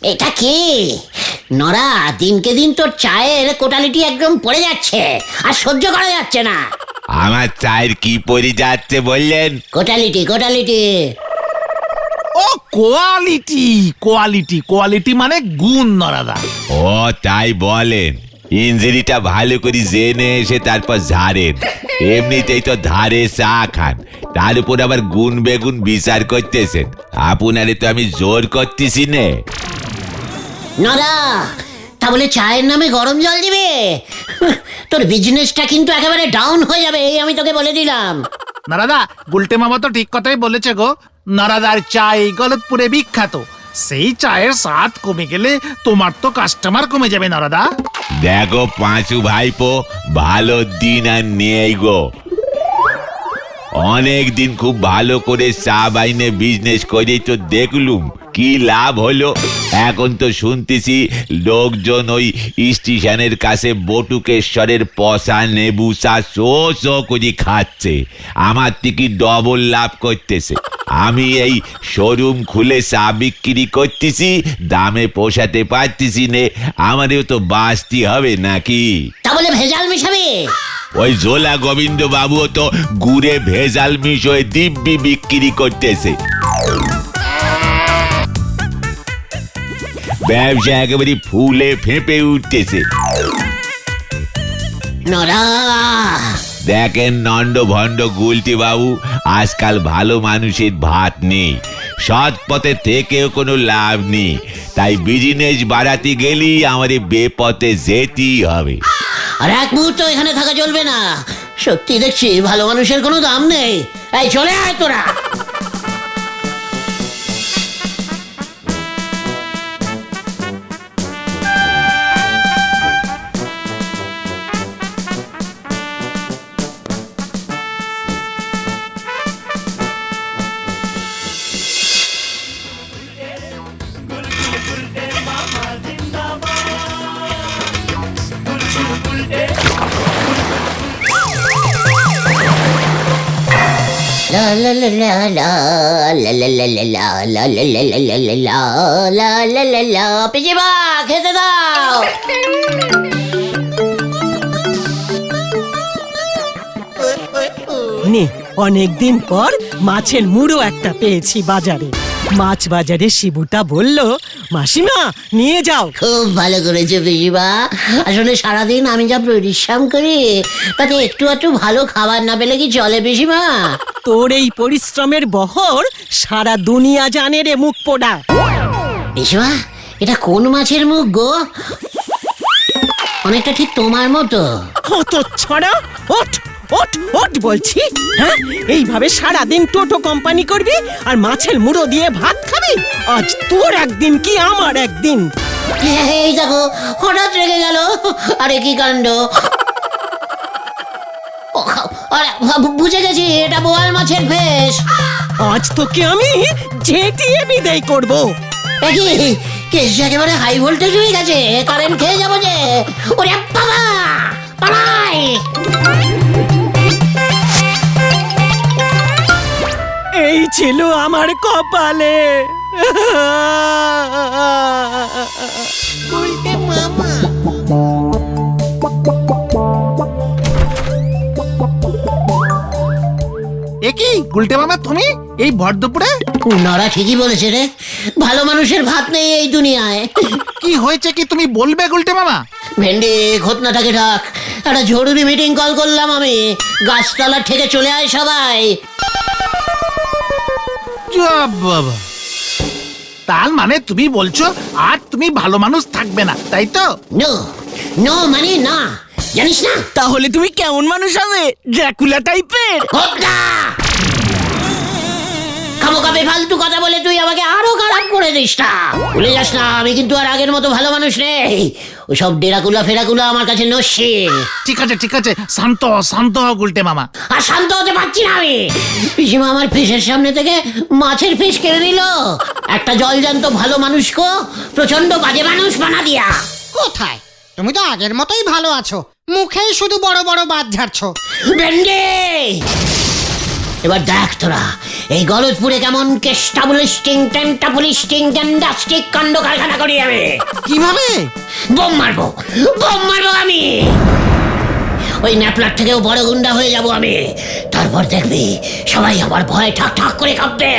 এটা কি নরা? দিনকে দিন তোর চায়ের কোটালিটি একদম পড়ে যাচ্ছে, আর সহ্য করা যাচ্ছে না। আমার চায়ের কি পড়ে যাচ্ছে বললেন? কোটালিটি কোটালিটি। ও কোয়ালিটি কোয়ালিটি কোয়ালিটি মানে গুণ নরাদা। ও তাই বলেন? ইঞ্জিরিটা ভালো করে জেনে এসে তারপর ঝাড়েন। এমনিতেই তো ধারে চা খান, তার উপর আবার গুণ বেগুন বিচার করতেছেন। আপনারে তো আমি জোর করতেছি নে। নরা, তা বলে চায়ের নামে গরম জল দিবে? তোর বিজনেসটা কিন্তু একেবারে ডাউন হয়ে যাবে, এই আমি তোকে বলে দিলাম। নরাদা, গুলটে মামা তো ঠিক কথাই বলেছে গো। নরাদার চা এই গলতপুরে বিখ্যাত। সেই চায়ের স্বাদ কমে গেলে তোমার তো কাস্টমার কমে যাবে নরাদা। দেখো পাঁচু ভাইপো, ভালো দিন আর নেই গো। অনেক দিন খুব ভালো করে চা বাইনে বিজনেস করে তো দেখলুম, কি লাভ হলো? এখন তো শুনতেছি লোকজন ওই স্টেশনের কাছে বটুকেশ্বরের পচা নেবু চা শো করে খাচ্ছে, আমার থেকে ডবল লাভ করতেছে। আমি এই শোরুম খুলে চা বিক্রি করতেছি, দামে পোষাতে পারতেছি নে, আমাদেরও তো বাঁচতে হবে নাকি? তা বলে ভেজাল মিশাবে? ওই জোলা গোবিন্দ বাবুও তো গুড়ে ভেজাল মিশিয়ে দিব্যি বিক্রি করতেছে। ব্যবসা একেবারে ফুলে ফেঁপে উঠতেছে। নরা, দেখেন নন্দ ভণ্ড গুলটি বাবু, আজকাল ভালো মানুষের ভাত নেই, সৎ পথে থেকেও কোনো লাভ নেই, তাই বিজনেস বাড়াতে গেলেই আমাদের বেপথে যেতেই হবে। আর এক মুহূর্ত এখানে থাকা চলবে না। সত্যি দেখছি ভালো মানুষের কোনো দাম নেই। এই চলে আয় তোরা। La la la la la la la la la la la la la la la la la la la la পিজিমা খেতে দাও। নে, অনেকদিন পর মাছের মুড়ো একটা পেয়েছি বাজারে। মাছ বাজারে শিবুটা বলল, মাসিমা নিয়ে যাও। খুব ভালো করেছো পিজিমা। আসলে সারাদিন আমি যা পরিশ্রম করি, তাতে একটু একটু ভালো খাবার না পেলে কি চলে পিসিমা? তোর এই পরিশ্রমের বহর সারা দুনিয়া জানে রে মুখ পোড়া। পিসিমা, এটা কোন মাছের মুখ গো? অনেকটা ঠিক তোমার মতো। হতো ছড়া, ওঠ ওঠ ওঠ বলছি। হ্যাঁ, এইভাবে সারাদিন টোটো কোম্পানি করবি আর মাছের মুড়ো দিয়ে ভাত খাবি? আজ তোর একদিন কি আমার একদিন। এই দেখো, হঠাৎ রেগে গেল। আরে কি কাণ্ড! বুঝে গেছি, এটা বোয়াল মাছের ফেস। আজ তোকে আমি ঝেঁটিয়ে বিদায় করবো। কেস একেবারে হাই ভোল্টেজ হয়ে গেছে, কারেন্ট খেয়ে যাবো যে। ওরে বাবা, পালাই! এই ছিল আমার কপালে। একই গুলটে মামা, তুমি এই ভর দুপুরে? নরা ঠিকই বলেছে রে, ভালো মানুষের ভাত নেই এই দুনিয়ায়। কি হয়েছে কি তুমি বলবে গুলটে মামা? ভেন্ডি, ঘটনাটাকে ডাক। একটা জরুরি মিটিং কল করলাম আমি। গাছতলা থেকে চলে আয় সবাই। যা বাবা, তার মানে তুমি বলছো আর তুমি ভালো মানুষ থাকবে না, তাই তো? নো নো মানে না, জানিস না? তাহলে তুমি কেমন মানুষ হবে? ড্রাকুলা টাইপের? ঘটনা খামোখাবে ফালতু কথা বলে তুই আমাকে আরো খারাপ করে দিস না। ভুলে যাস না, আমি কিন্তু আর আগের মতো ভালো মানুষ নেই। ওসব ডেরাকুলা ফেরাকুলা আমার কাছে নস্যি। ঠিক আছে ঠিক আছে, শান্ত শান্ত হও গুলটে মামা। আর শান্ত হতে পারছি না আমি। পিসিমা আমার ফিসের সামনে থেকে মাছের ফিস কেড়ে নিল। একটা জলজান্ত ভালো মানুষকে প্রচন্ড বাজে মানুষ বানা দিয়া। কোথায়? তুমি তো আগের মতোই ভালো আছো, মুখেই শুধু বড় বড় বাদ ঝাড়ছো। ভেন্ডি, এবার দেখ তোরা এই গলতপুরে কেমন কেস্টাবলিস্টিং টেন্টাবলিস্টিং গ্যান্ডাস্টিক কাণ্ড কারখানা করি আমি। কিভাবে? বোম মারবো আমি। ওই ন্যাপলার থেকেও বড় গুন্ডা হয়ে যাব আমি। তারপর দেখবি সবাই আমার ভয় ঠাক ঠাক করে কাঁপবে।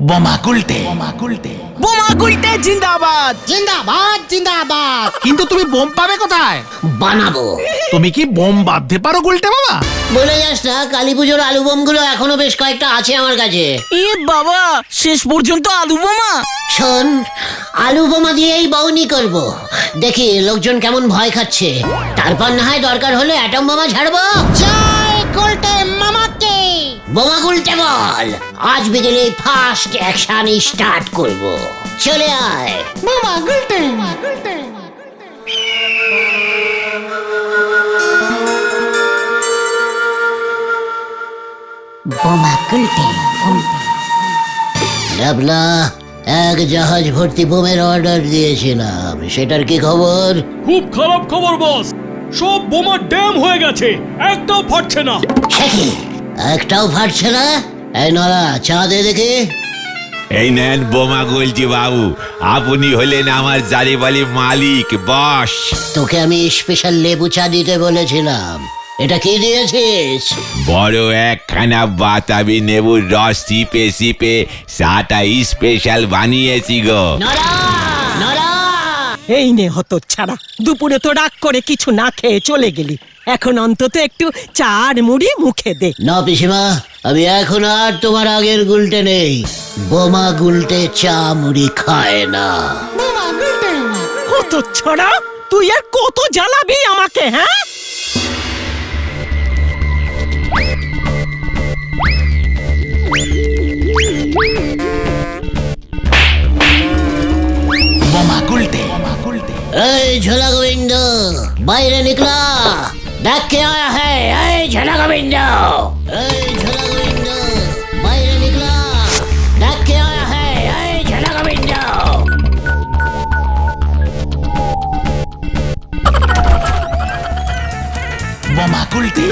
বোমা গুলটে বোমা গুলটে জিন্দাবাদ। জিন্দাবাদ জিন্দাবাদ। কিন্তু তুমি বোম পাবে কোথায়? বানাবো। তুমি কি বোম বাঁধতে পারো গুলটে মামা? বলে যাস না, কালী পুজোর আলু বোম গুলো এখনো বেশ কয়েকটা আছে আমার কাছে। এ বাবা, শেষ পর্যন্ত আলু বোমা? শোন, আলু বোমা দিয়েই বউনি করব। দেখি লোকজন কেমন ভয় খাচ্ছে, তারপর না হয় দরকার হলে অ্যাটম বোমা ছাড়বো। জয় গুলটে মামাকে। বোমা গুলটে বল, আজ বিকেলে ফার্স্ট অ্যাকশন স্টার্ট করব। চলে আয়। মামা গুলটে। বোমা গুলটে। ডাবলা, এক জাহাজ ভর্তি বোমের অর্ডার দিয়েছিলাম, সেটার কি খবর? খুব খারাপ খবর বস, সব বোমা ড্যাম হয়ে গেছে, একটাও ফাটছে না। সে কি, একটাও ফাটছে না? এই নরা, চা দে দেখি। এই নেন বোমা গুলটি বাবু, আপনি হলেন আমার জারিবালি মালিক, বস। তোকে আমি স্পেশাল লেবু চা দিতে বলেছিলাম, এটা কি দিয়েছিস? বড় একখানা বাতাবি নেবুর রস চিপে চিপে চাটা স্পেশাল বানিয়েছি গো। নরা, নরা! এই নে হতচ্ছাড়া, দুপুরে তো রাগ করে কিছু না খেয়ে চলে গেলি, এখন অন্তত একটু চা আর মুড়ি মুখে দে। না পিসিমা, আমি এখন আর তোমার আগের গুলটে নেই। বোমা গুলটে চা মুড়ি খায় না। মামা গুলটে। হতচ্ছাড়া, তুই আর কত জ্বালাবি আমাকে, হ্যাঁ? বোমা গুলটে এই ঝোলা গোবিন্দ, বাইরে নিকলা, দেখ কে আয়া है। এই ঝোলা গোবিন্দ, এই ঝোলা গোবিন্দ, বাইরে নিকলা, দেখ কে আয়া है। এই ঝোলা গোবিন্দ। বোমা গুলটে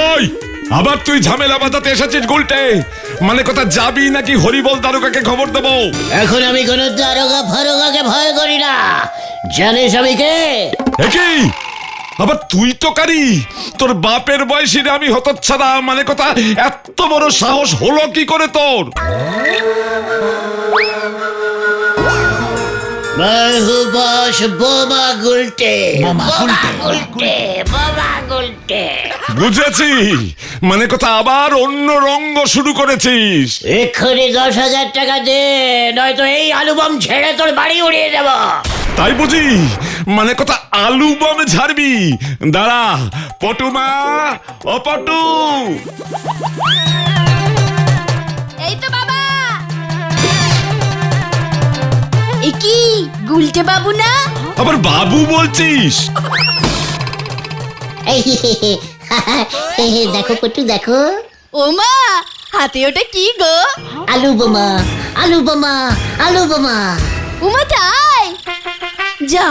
ওই, আবার তুই ঝামেলা বাঁধাতে এসেছিস গুলটে? মানে কথা যাবি নাকি হরিবল দারোগাকে খবর দেবো? এখন আমি কোন দারোগা ফারোগাকে ভয় করি না। জানিস আমি কে? একই আবার তুই তো কারি, তোর বাপের বয়সীরে আমি হতচ্ছাড়া, মানে কথা এত বড় সাহস হলো কি করে তোর? मैं हूँ बॉस বোমা গুলটে। বোমা গুলটে। গুলটে, বোমা গুলটে। বুঝেছি, মানে কথা আবার অন্য রঙ্গ শুরু করেছিস। এক্ষুনি 10,000 টাকা দে, নয়তো এই আলু বম ছেড়ে তোর বাড়ি উড়িয়ে দেব। তাই বুঝি, মানে কথা আলু বম ঝাড়বি? দাঁড়া পটুমা, ও পটু। এই তো বাবা। এ কি গুলটে বাবু না? আবার বাবু বলছিস? দেখো পটু, দেখো ও মা, হাতে ওটা কি গো? আলু বোমা, আলু বোমা, আলু বোমা। উমা তাই? যা,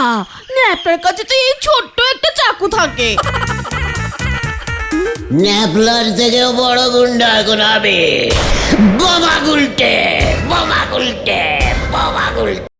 ন্যাপের কাছে তো এই ছোট্ট একটা চাকু থাকে। ন্যাপলার থেকেও বড় গুন্ডা এখন হবে। বোমা গুলটে, বোমা গুলটে, বোমা গুলটে।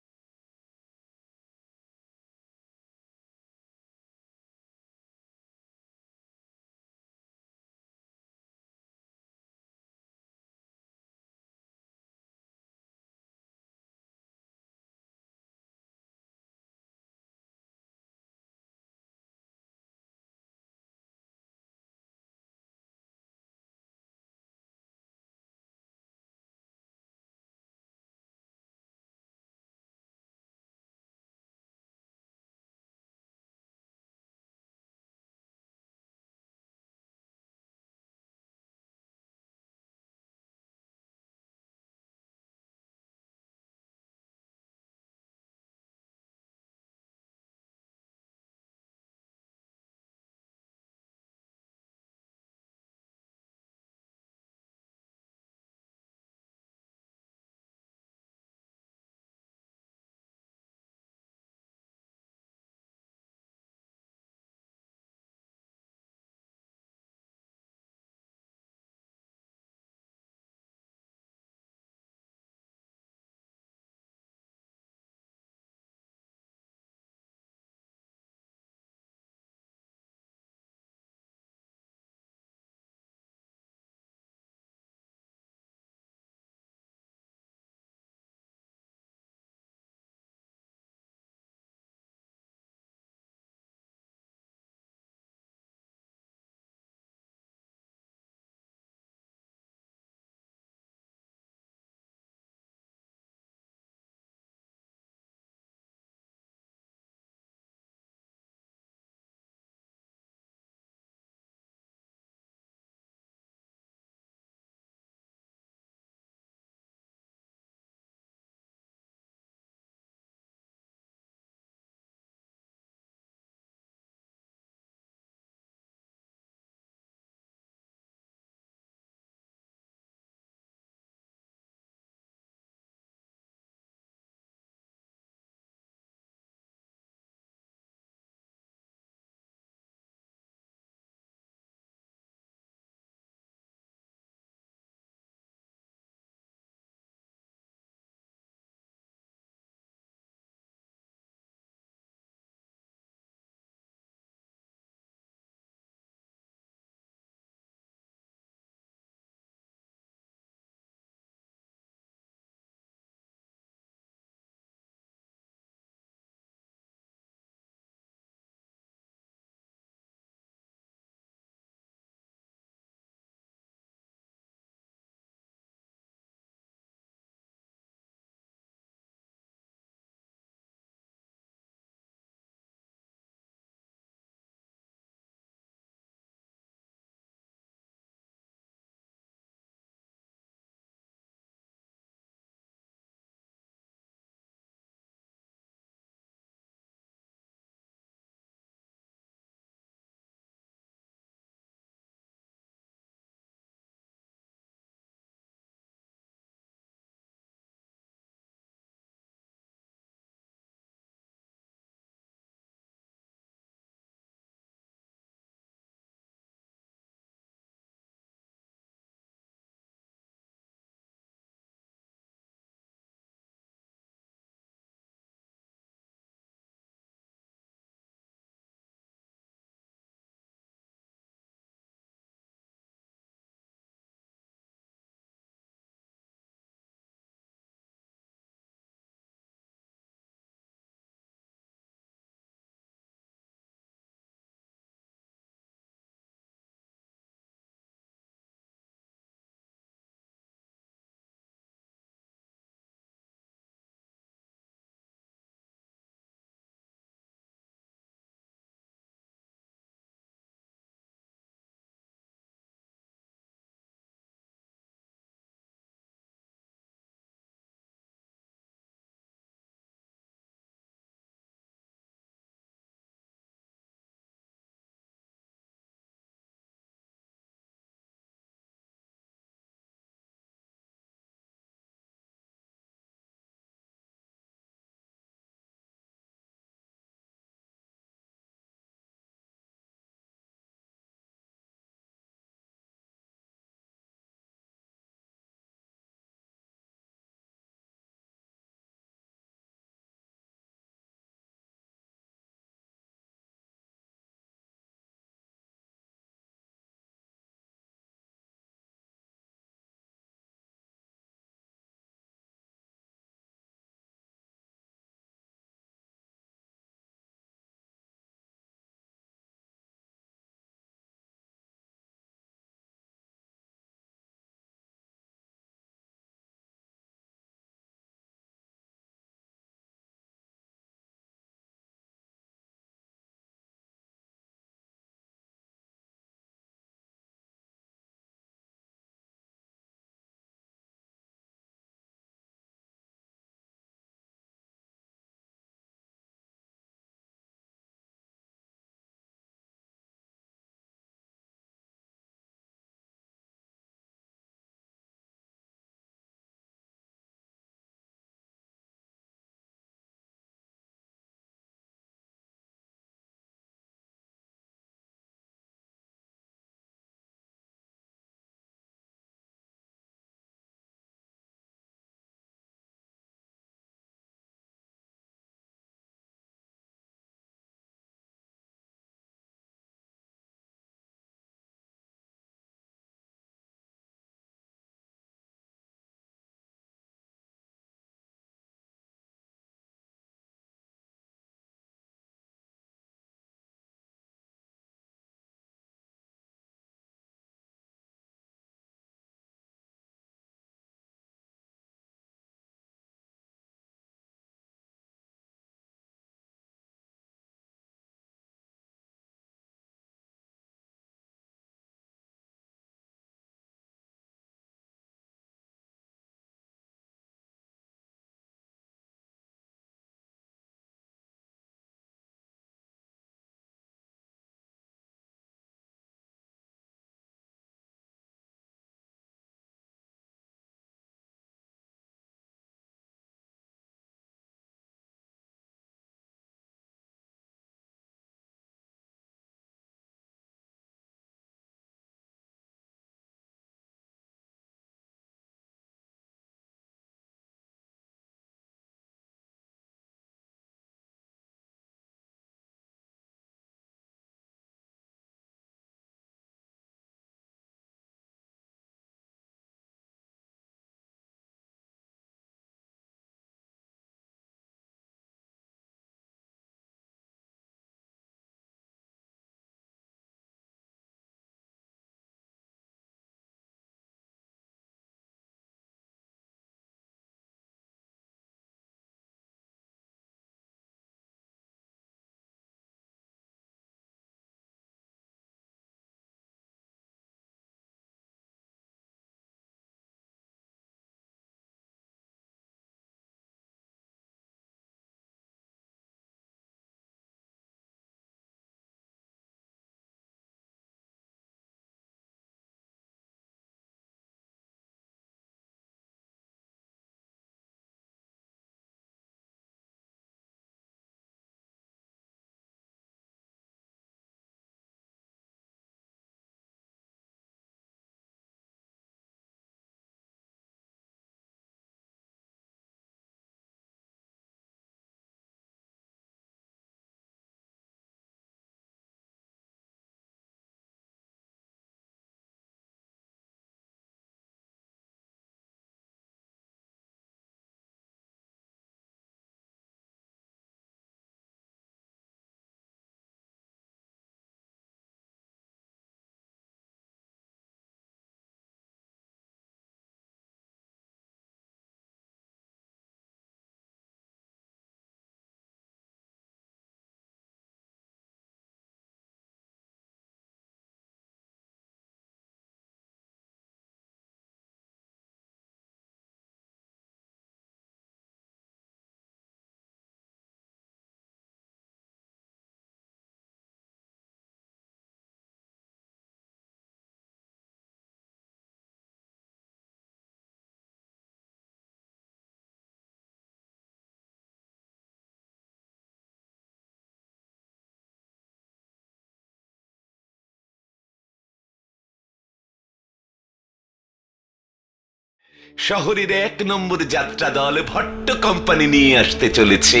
শহরের 1 নম্বর যাত্রা দল ভট্ট কোম্পানি নিয়ে আসতে চলেছে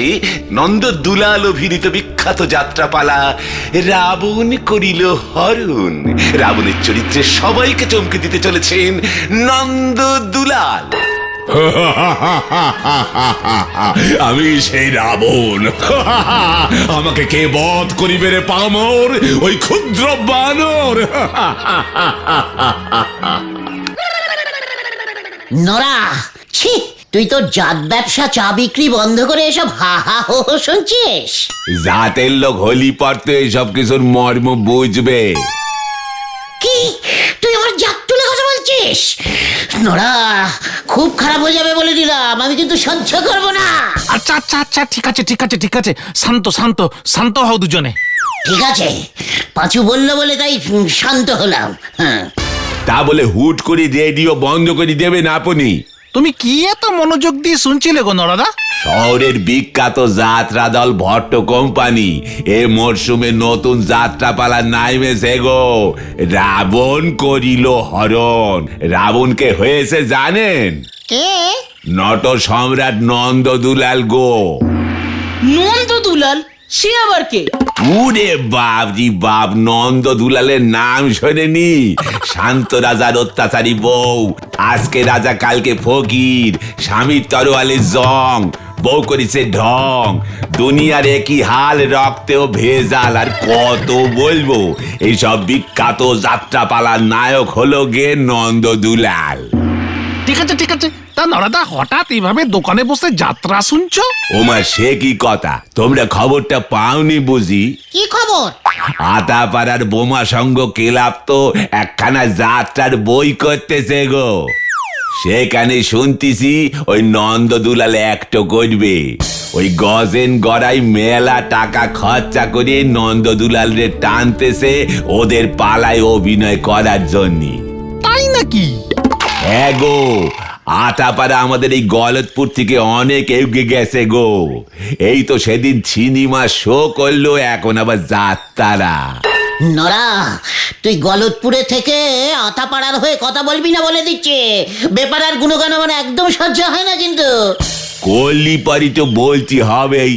নন্দ দুলাল অভিনীত বিখ্যাত যাত্রাপালা রাবণ করিল হরণ। রাবণের চরিত্রে সবাইকে চমকে দিতে চলেছেন নন্দ দুলাল। আমি সেই রাবণ। আমাকে কে বধ করিবে রে পামর, ওই ক্ষুদ্র বানর? নরা, ছি, তুই তো জাত ব্যবসা চা বিক্রি বন্ধ করে এসব হা হা হো হো শুনছিস? জাতের লোক হলি পর তো এইসব কিছুর মর্ম বুঝবে। কি তুই আমার জাত তুলে কথা বলছিস? নরা, খুব খারাপ হয়ে যাবে বলে দিলাম, আমি কিন্তু সহ্য করবো না। আচ্ছা আচ্ছা আচ্ছা, ঠিক আছে ঠিক আছে ঠিক আছে, শান্ত শান্ত শান্ত হও দুজনে। ঠিক আছে, পাঁচু বললো বলে তাই শান্ত হলাম। হ্যাঁ, তা বলে হুট করে রেডিও বন্ধ করে দেবেন আপনি? তুমি কি এত মনোযোগ দিয়ে শুনছিলে গো নরাদা? শহরের বিখ্যাত যাত্রা দল ভট্ট কোম্পানি এ মরশুমে নতুন যাত্রাপালা নাইমেছে গো। রাবণ করিল হরণ। রাবণকে হয়েছে জানেন? কে? নট সম্রাট নন্দ দুলাল গো। নন্দ দুলাল সে আবার কে? উরে বাপজি বাপ, নন্দ দুলালের নাম শোনেনি? শান্ত রাজার অত্যাচারী বউ, আজকে রাজা কালকে ফকির, স্বামীর তরোয়ালে জং, বউ করেছে ঢং, দুনিয়ার একই হাল, রক্তেও ভেজাল, আর কত বলবো। এইসব বিখ্যাত যাত্রাপালার নায়ক হলো গে নন্দ দুলাল। ঠিক আছে ঠিক আছে, তা নরাদা হঠাৎ এইভাবে দোকানে বসে যাত্রা শুনছো? ওমা সে কি কথা, তোমরা খবরটা পাওনি বুঝি? কি খবর? আতাপাড়ার বোমা সঙ্গ ক্লাব তো একখানা যাত্রার বই করতেছে গো। সেখানে শুনতেছি ওই নন্দ দুলাল একটো করবে। ওই গজেন গড়াই মেলা টাকা খরচা করে নন্দ দুলাল রে টানতেছে ওদের পালায় অভিনয় করার জন্য। তাই নাকি? হ্যাঁ গো, আটাপাড়া আমাদের এই গলতপুর থেকে অনেক এগিয়ে গেছে গো। এই তো সেদিন সিনেমা শো করলো, এখন আবার যাত্রারা। নরা, তুই গলতপুরে থেকে আতাপাড়ার হয়ে কথা বলবি না বলে দিচ্ছে। বেপারার গুণগান আমার একদম সহ্য হয় না কিন্তু। করলি পারি তো বলতে হবেই।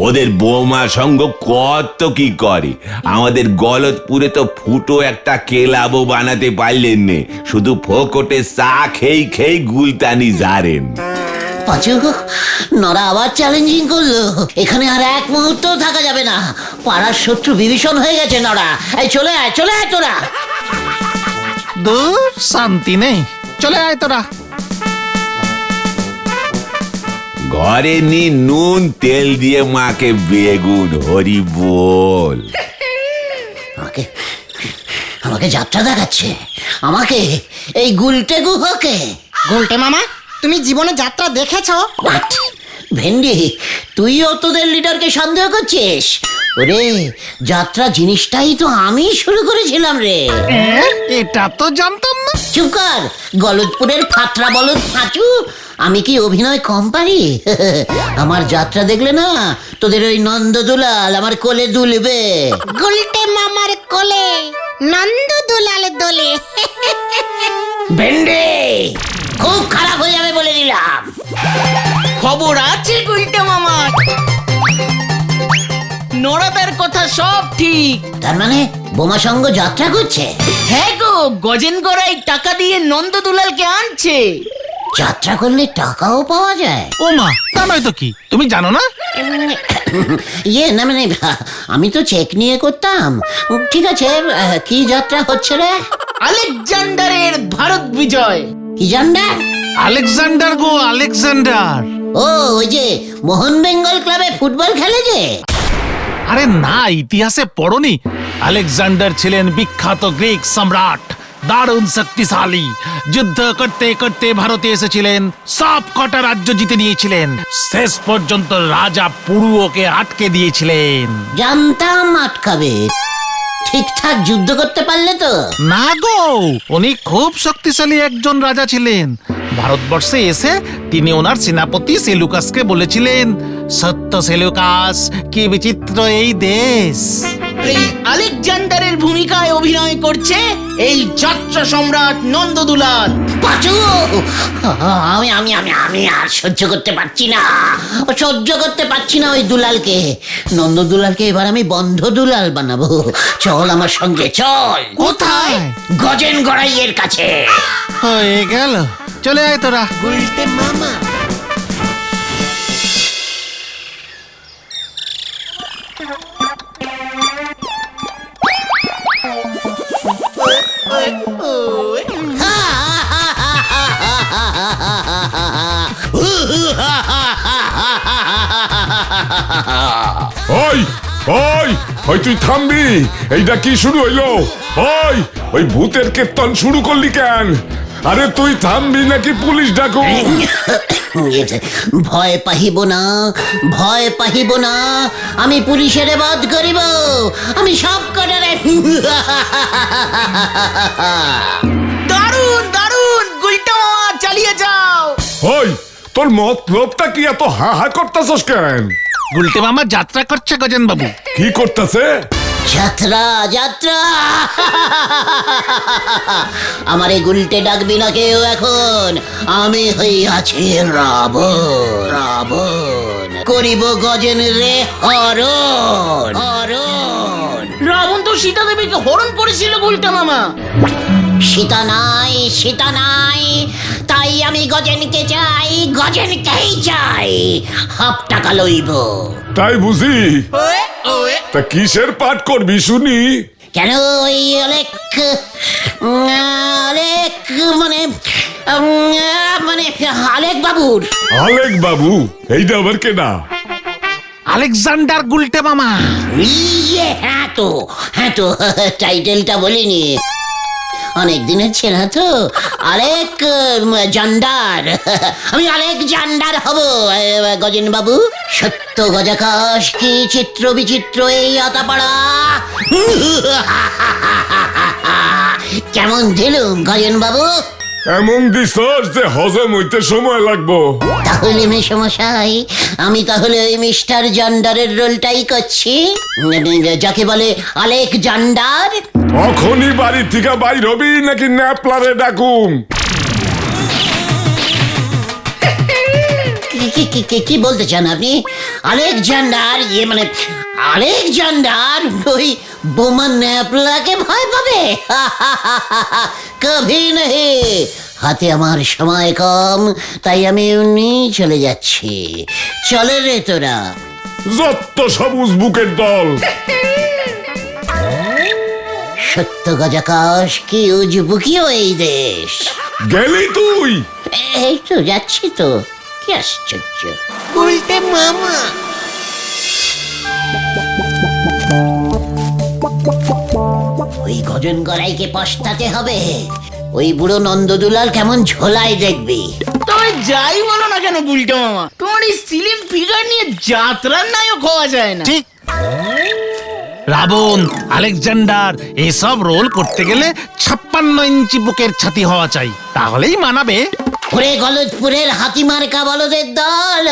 ওদের বোমা সঙ্গ কত কি করে। আমাদের গলতপুরে তো ফুটো একটা ক্লাবও বানাতে পারলেন নে, শুধু ফোকটে চা খেয়ে খেয়ে গুলতানি জারেন। পাঁচু, নরা আবার চ্যালেঞ্জিং করলো। এখানে আর এক মুহূর্ত থাকা যাবে না, পাড়ার শত্রু বিভীষণ হয়ে গেছে নরা। এই চলে আয় চলে আয় তোরা। দূর, শান্তি নেই, চলে আয় তোরা। ঘরে নি নুন তেল দিয়ে মাকে বেগুন, হরি বল। আমাকে আমাকে যাত্রা দেখাচ্ছে, আমাকে, এই গুলটে গুহকে। গুলটে মামা, তুমি জীবনে যাত্রা দেখেছো? What? ভেন্ডি, তুইও তোদের লিডারকে সন্দেহ করছিস? ওরে, যাত্রা জিনিসটাই তো আমি শুরু করেছিলাম রে। এটা তো জানতাম না। চুপ কর, গলতপুরের ফাটরা বলদ ফাঁচু। আমি কি অভিনয় কম পারি? আমার যাত্রা দেখলে না তোদের ওই নন্দ দুলাল আমার কোলে দুলবে। গুলটে মামার কোলে নন্দ দুলাল দোলে। ভেন্ডি, খুব খারাপ হয়ে যাবে বলে দিলাম। খবর আছে গুলটে মামা, নরাদার কথা সব ঠিক। তার মানে বোমা সঙ্গ যাত্রা করছে? হ্যাঁ গো, গজেন গড়াই টাকা দিয়ে নন্দ দুলালকে আনছে। যাত্রা করলে টাকাও পাওয়া যায়? ও মা, তা নয় তো কি, তুমি জানো না? ইয়ে না মানে, আমি তো চেক নিয়ে করতাম। ঠিক আছে, কি যাত্রা হচ্ছে রে? আলেকজান্ডারের ভারত বিজয়। কি জান্ডার? আলেকজান্ডার গো, আলেকজান্ডার। ও, ওই যে মোহন বেঙ্গল ক্লাবে ফুটবল খেলে যে। আরে না, ইতিহাসে পড়নি? আলেকজান্ডার ছিলেন বিখ্যাত গ্রিক সম্রাট, দারুণ শক্তিশালী। যুদ্ধ করতে করতে ভারতে এসেছিলেন, সব কটা রাজ্য জিতে নিয়েছিলেন, শেষ পর্যন্ত রাজা পুরুওকে আটকে দিয়েছিলেন। জানতাম আটকাবে। ঠিকঠাক যুদ্ধ করতে পারলে তো? না গো, উনি খুব শক্তিশালী একজন রাজা ছিলেন। ভারতবর্ষে এসে তিনি ওনার সেনাপতি সেলুকাসকে বলেছিলেন, সত্য সেলুকাস, কি বিচিত্র এই দেশ। এই আলেকজান্ডারের ভূমিকায় অভিনয় করছে এই যাত্রা সম্রাট নন্দদুলাল। পাঁচু, আমি আমি আমি আমি আর সহ্য করতে পারছি না, সহ্য করতে পারছি না ওই দুলালকে। নন্দ দুলালকে এবার আমি বন্ধ দুলাল বানাবো। চল আমার সঙ্গে, চল। কোথায়? গজেন গড়াইয়ের কাছে। হয়ে গেল, চলে আয় তোরা। উল্টে মামা। ওই ওই ওই তুই থামবি, এইটা কি শুরু হইলো? ওই ওই ভূতের কীর্তন শুরু করলি কেন? আরে তুই থামবি নাকি পুলিশ ডাকু? ভয় পাহিব না, ভয় পাহিব না, আমি পুলিশের বধ করিব, আমি সব কটারে। দারুণ দারুণ, গুলটা মামা চালিয়ে যাও। ওই তোর মতলবটা কি এত হা হা করতেছস কেন? গুলটে মামা যাত্রা করছে গজেন বাবু। কি করতেছে? যাত্রা, যাত্রা। আমারে গুলটে ডাকবি না কেউ এখন, আমি হইয়াছি রাবণ। রাবণ করিব গজেন রে হরণ, হরণ। রাবণ তো সীতা দেবীকে হরণ করেছিল গুলটা মামা। সীতা নাই, সীতা নাই, তাই আমি গজেনকে চাই, গজেনকেই চাই। হাফ টাকা লইব। তাই বুঝি? তা কিসের পাঠ করবি শুনি? কেন ওই অনেক অনেক মানে মানে আলেক বাবুর। আলেক বাবু? এইটা আবার কেনা? আলেকজান্ডার গুলটে মামা। ইয়ে, হ্যাঁ তো, হ্যাঁ তো, টাইটেলটা বলিনি। অনেক দিনের ছেলে তো, আলেক জান্ডার। আমি আলেক জান্ডার হব গজেন বাবু। সত্য গজাকাশ, কি চিত্র বিচিত্র এই আতাপাড়া। কেমন দিলুম গজেন বাবু? এমন দিছস যে হজম হইতে সময় লাগবো। তাহলে মেশমশাই, আমি তাহলে ওই মিস্টার জান্ডারের রোলটাই করছি, যাকে বলে আলেক জান্ডার। অখনই বাড়ি থেকে বাইর হবি নাকি ন্যাপলারে ডাকুম? কি বলতে চান আপনি? আলেকজান্ডার, ইয়ে মানে আলেকজান্ডার ওই বোমা ন্যাপলাকে ভয় পাবে? কভি নহি। হাতে আমার সময় কম, তাই আমি এমনি চলে যাচ্ছি। চলে রে তোরা। যত সবুজ বুকের দল। সত্য গজাকাশ, কি উজবুকিও এই দেশ। গেলি তুই? এই তো যাচ্ছি তো, কি আশ্চর্য। গুলটে মামা। ওই গজন গড়াইকে পস্তাতে হবে। ওই বুড়ো নন্দদুলাল কেমন ঝোলায় দেখবি। তবে যাই বলো না কেন গুলটে মামা, তোমার এই সিলিম ফিগার নিয়ে যাত্রার নায়ক হওয়া যায় না। ঠিক। রাবণ, আলেকজান্ডার এসব রোল করতে গেলে 56 ইঞ্চি বুকের ছাতি হওয়া চাই, তাহলেই মানাবে। ওরে গলদপুরের হাতিমার্কা বলদের দল,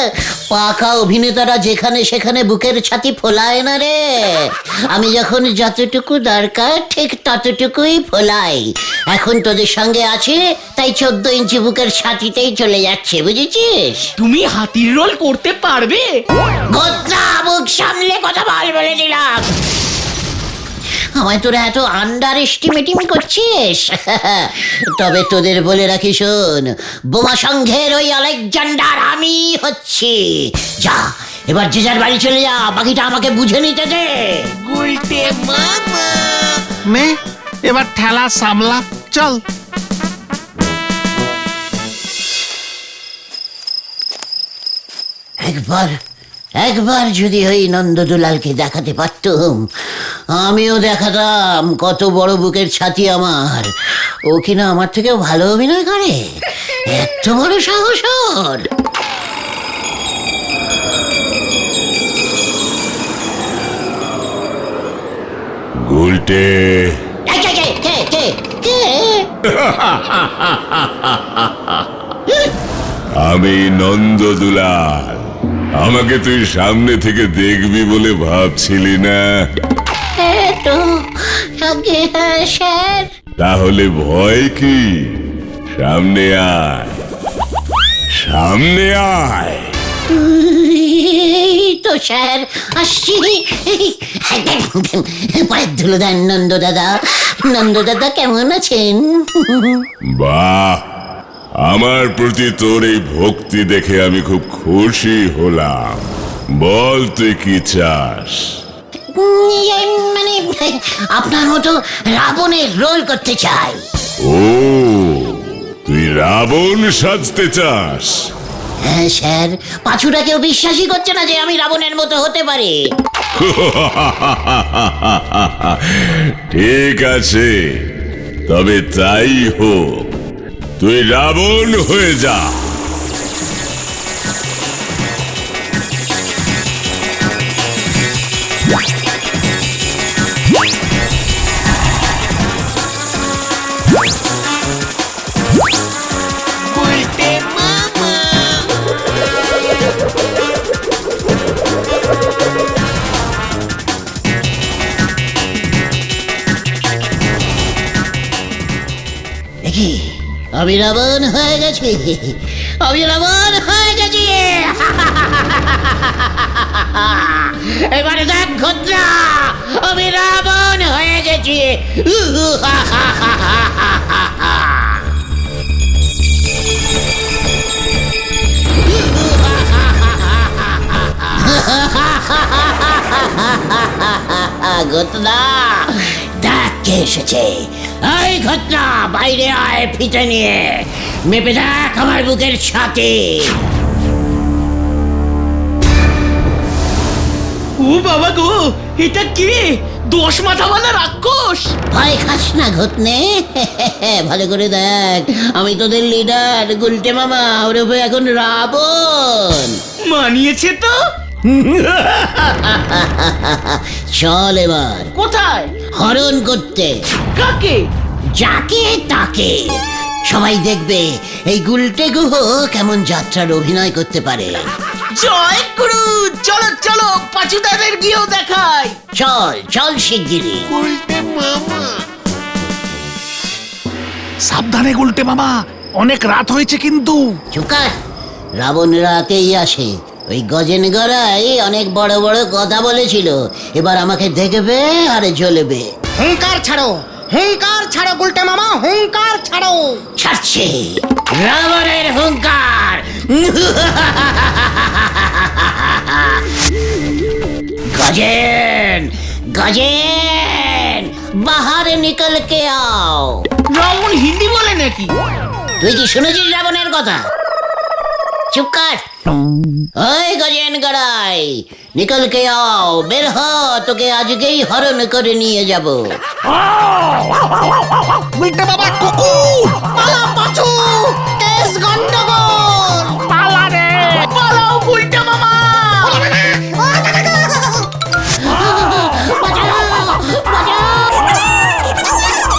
পাকা অভিনেতারা যেখানে সেখানে বুকের ছাতি ফোলায় না রে। আমি যখন যতটুকু দরকার ঠিক ততটুকুই ফোলাই। এখন তোদের সঙ্গে আছে, তাই 14 ইঞ্চি বুকের ছাতিতেই চলে যাচ্ছে, বুঝেছিস? তুমি হাতির রোল করতে পারবে? গোত্রা, বুক সামলে কথা বলে দিলাম। আমায় তোরা এত আন্ডার এস্টিমেটিং করছিস? তবে তোদের বলে রাখি, শোন, বোমা সংঘের ওই আলেকজান্ডার আমি হচ্ছি। যা, এবার যে যার বাড়ি চলে যা, বাকিটা আমাকে বুঝে নিতে দে। গুলটে মামা। নে, এবার ঠেলা সামলা, চল। একবার যদি ওই নন্দদুলালকে দেখাতে পারতুম, আমিও দেখাতাম কত বড় বুকের ছাতি আমার। ও কিনা আমার থেকেও ভালো অভিনয় করে, এত বড় সাহস ওর। গুলটে। আমি নন্দদুলাল। আমাকে তুই সামনে থেকে দেখবি বলে ভাবছিলি না? হ্যাঁ তো আগে হ্যাঁ স্যার। তাহলে ভয় কি? সামনে আয়, সামনে আয়। এই তো স্যার আসছি। পায়ের ধুলো দেন নন্দ দাদা। নন্দ দাদা কেমন আছেন? বাহ, আমার প্রতি তোর এই ভক্তি দেখে আমি খুব খুশি হলাম। বল তুই কি চাস? মানে আপনার মতো রাবণের রোল করতে চাই। ও, তুই রাবণ সাজতে চাস? হ্যাঁ স্যার, পাঁচুরা কেউ বিশ্বাসই করছে না যে আমি রাবণের মতো হতে পারি। ঠিক আছে, তবে তাই হোক, তুই রাবণ হয়ে যা। দেখি আমি রাবণ হয়ে গেছি, আমি রাবণ হয়ে গেছি। এবারে দেখ ঘটনা, আমি রাবণ হয়ে গেছি। ঘটনা দেখ কে এসেছে। এই ঘটনা, বাইরে আয় ফিতে নিয়ে, মেপে দেখ আমার বুকের ছাতি। ও বাবা গো, এটা কে? 10 মাথাওয়ালা রাক্ষস? ভয় খাস না ঘটনে, ভালো করে দেখ, আমি তোদের লিডার গুলটে মামা, ওরে এখন রাবণ। মানিয়েছে তো। চল এবার কোথায়? হরণ করতে। কাকে? যাকে তাকে। সবাই দেখবে এই গুলটে গুহ কেমন যাত্রার অভিনয় করতে পারে। জয় গুরু, চলো চলো পাঁচুদাদের গিয়েও দেখাই। চল চল শিগগিরি। সাবধানে গুলটে মামা, অনেক রাত হয়েছে কিন্তু। চুকার, রাবণ রাতেই আসে। ওই গজেন গড়াই অনেক বড় বড় কথা বলেছিল, এবার আমাকে দেখবে আর জ্বলবে। হুঙ্কার ছাড়ো, হুঙ্কার ছাড়ো গুলটে মামা, হুঙ্কার ছাড়ো। ছাড়ছে রাবণের হুঙ্কার। गजेन गजेन बाहर निकल के आओ। রাবণ হিন্দি বলে নাকি? তুই কি শুনেছিস রাবণের কথা? চুপ কর। ওই গজেন গড়াই, নিকল কে आओ, বের হ, তোকে আজকেই হরণ করে নিয়ে যাব। গুলটে বাবা কুকুর! পালা পাঁচু, কেস গন্ডগোল। পালা রে! পালাও গুলটে মামা।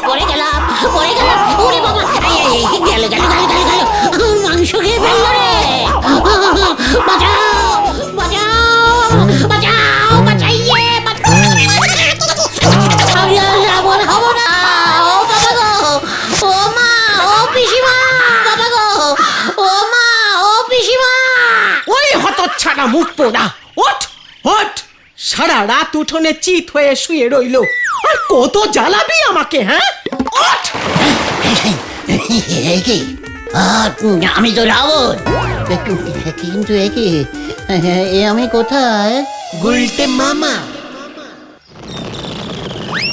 পড়ে গেলাম, পড়ে গেলাম। ওরে বাবা, গেল গেল গেল গেল গেল, মাংস খেয়ে ফেললো রে। বাঁচাও বাঁচাও বাঁচাও, বাঁচাইয়ে আমি আর রাবণ হব না। ও বাবা গো, ও মা, ও পিসিমা, বাবা গো, ও মা, ও পিসিমা। ওই হতচ্ছাড়া মুখ পোড়া, ওঠ ওঠ। সারা রাত উঠোনে চিত হয়ে শুয়ে রইলো, আর কত জ্বালাবি আমাকে? হ্যাঁ, ওঠ। কি? আমি তো রাবণ, কিন্তু এ আমি কোথায়? গুলটে মামা।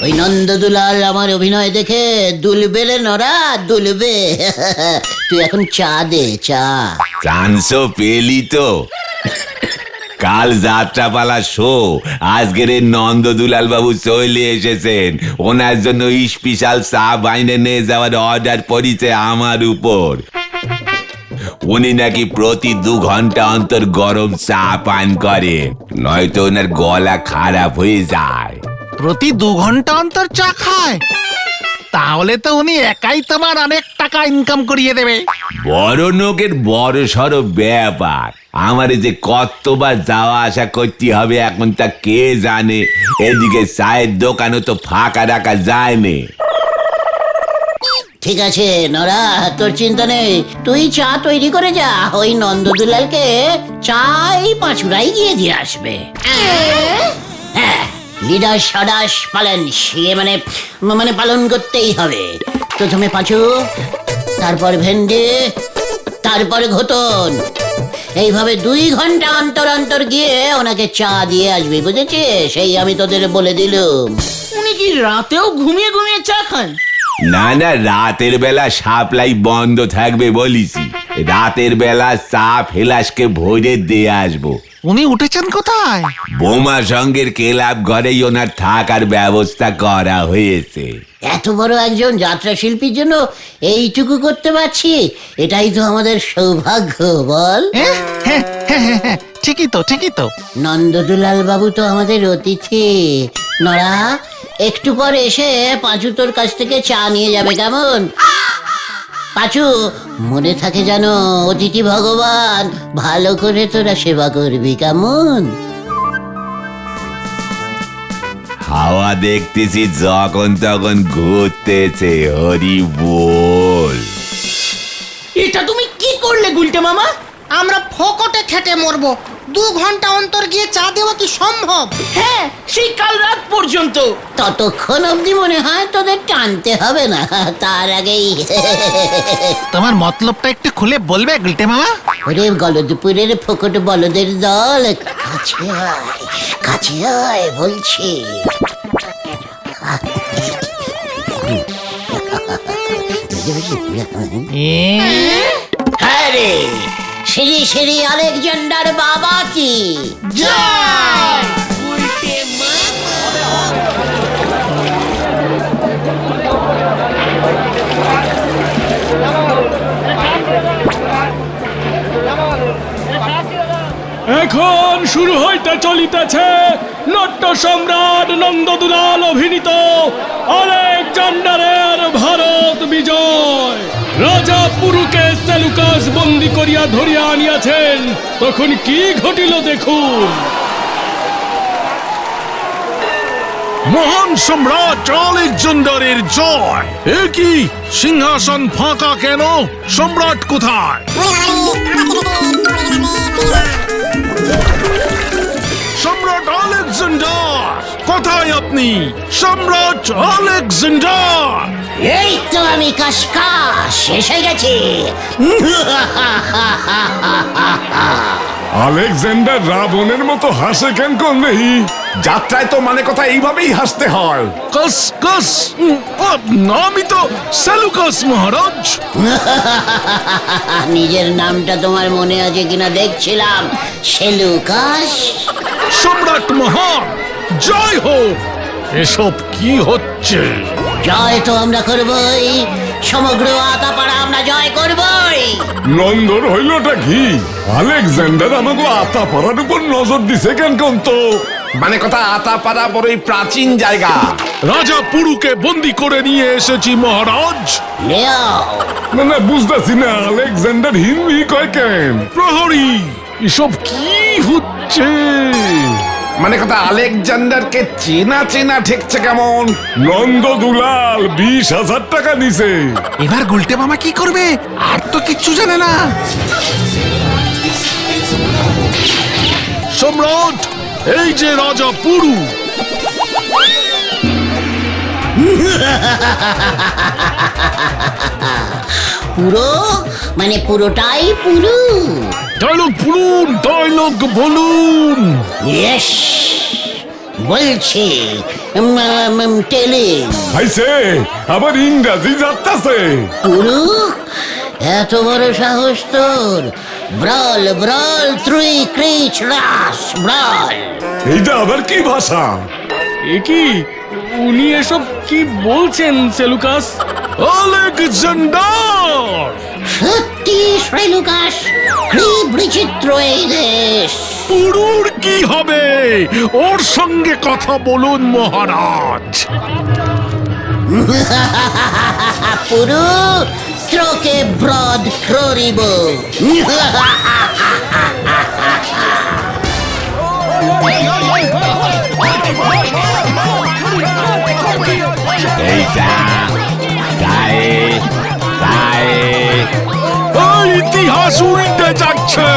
ওই নন্দদুলাল আমার অভিনয় দেখে দুলবে রে নরা, দুলবে। তুই এখন চা দে, চা। চান্সও পেলি তো। কাল যাত্রাপালা শো, আজকের এই নন্দদুলাল বাবু চলে এসেছেন। ওনার জন্য স্পেশাল চা বাইনে নিয়ে যাওয়ার অর্ডার পড়েছে আমার উপর। উনি নাকি প্রতি 2 ঘন্টা অন্তর গরম চা পান করে, নয়তো ওনার গলা খারাপ হয়ে যায়। প্রতি 2 ঘন্টা অন্তর চা খায়? তাহলে তো উনি একাই তোমার অনেক টাকা ইনকাম করিয়ে দেবে। বড় লোকের বড় সড়ো ব্যাপার। আমার যে কতবার যাওয়া আসা করতে হবে এখন তা কে জানে। এদিকে চায়ের দোকানও তো ফাঁকা রাখা যায় না। ঠিক আছে নরা, তোর চিন্তা নেই, তুই চা তৈরি করে যা। ওই নন্দদুলালকে চাই পাঁচুরাই গিয়ে দিয়ে আসবে। হ্যাঁ, লিডার সদাস পালন, সে মানে পালন করতেই হবে। প্রথমে পাঁচু, তারপর ভেন্ডি, তারপর ঘটন। এইভাবে 2 ঘন্টা অন্তর অন্তর গিয়ে ওনাকে চা দিয়ে আসবি, বুঝেছিস? সেই আমি তোদের বলে দিলুম। উনি কি রাতেও ঘুমিয়ে ঘুমিয়ে চা খান? না না, রাতের বেলা সাপ্লাই বন্ধ থাকবে বলিছি। রাতের বেলা চা ফেলাসকে ভরে দিয়ে আসবো। উনি উঠেছেন কোথায়? বোমা সঙ্গের ক্লাব ঘরেই ওনার থাকার ব্যবস্থা করা হয়েছে। এত বড় একজন যাত্রা শিল্পীর জন্য এইটুকু করতে পারছি, এটাই তো আমাদের সৌভাগ্য, বল? ঠিকই তো। নন্দদুলাল বাবু তো আমাদের অতিথি। নড়া, একটু পর এসে পাঁচু তোর কাছ থেকে চা নিয়ে যাবে, কেমন? পাঁচু, মনে থাকে জানো, অতিথি ভগবান, ভালো করে তোরা সেবা করবি, কেমন? হাওয়া দেখতেছি যখন তখন ঘুরতেছে। হরি বল। এটা তুমি কি করলে গুলটে মামা? আমরা ফোকটে খেটে মরবো, 2 ঘন্টা অন্তর গিয়ে চা দেওয়া কি সম্ভব? হ্যাঁ, সেই কাল রাত পর্যন্ত। ততক্ষণ অবধি মনে হয় তোদের টানতে হবে না, তার আগেই। তোমার মতলবটা একটু খুলে বলবে গুলটে মামা? ওরে গলদপুরের ফোকট বলদের দল, কাছে আয়, কাছে আয় বলছি। হ্যাঁ রে, শ্রী শ্রী আলেকজান্ডার বাবা কি জয়। এখন শুরু হইতে চলিতেছে নাট্য সম্রাট নন্দদুলাল অভিনীত আলেকজান্ডারের ভারত বিজয়। রাজা পুরুকে সেলুকাস বন্দী করিয়া ধরিয়া আনিয়াছেন, তখন কি ঘটিল দেখুন। মহান সম্রাট আলেকজান্ডারের জয়। এ কি সিংহাসন ফাঁকা কেন? সম্রাট কোথায়? সম্রাট আলেকজান্ডার কোথায় আপনি? সম্রাট আলেকজান্ডার! এই তো আমি কাশকাশ এসে গেছি। আলেকজান্ডার রাবণের মতো হাসে কেন নেই? যাত্রায় তো মানে কথা এইভাবেই হাসতে হয়। কাশকাশ? আমি তো সেলুকাস মহারাজ। নিজের নামটা তোমার মনে আছে কিনা দেখছিলাম, সেলুকাস। সম্রাট মহান, জয় হোক। এসব কি হচ্ছে? জয় তো আমরা করবই, সমগ্র আতাপাড়া আমরা জয় করবই। নন্দর হইলটা কি? আলেকজান্ডার আমাকে আতা পড়ার উপর নজর দিছে কেন তো? মানে কথা আতাপাড়া বড়ই প্রাচীন জায়গা। রাজা পুরুকে বন্দি করে নিয়ে এসেছি মহারাজ। না বুঝতেছি না, আলেকজান্ডার হিন্দি কয় কেন? প্রহরী, এসব কি হচ্ছে? মানে কথা আলেকজান্ডারকে চেনা চেনা ঠেকছে কেমন। নন্দদুলাল 20,000 টাকা নিছে। এবার গুলটে মামা কি করবে? আর তো কিচ্ছু জানে না। সম্রাট, এই যে রাজা পুরু। পুরো মানে পুরোটাই পুরু। ডায়লগ বলুন, ডায়লগ বলুন। ইয়েস, বলছি, টেলিং। হাইছে আবার ইংরাজি যাত্রাছে। পুরু, এত বড় সাহস তোর! ব্রল ব্রল থ্রি ক্রিচ রাস ব্রল। এইটা আবার কি ভাষা? এ কি, উনি এসব কি বলছেন সেলুকাস? আলেকজান্ডার! সত্যি সেলুকাস, কি বিচিত্র এই দেশ। পুরুর কি হবে? ওর সঙ্গে কথা বলুন মহারাজ। পুরু, ছত্রকে ব্রদ করিব। এইটা গায়ে গায়ে ইতিহাস উল্টে যাচ্ছে।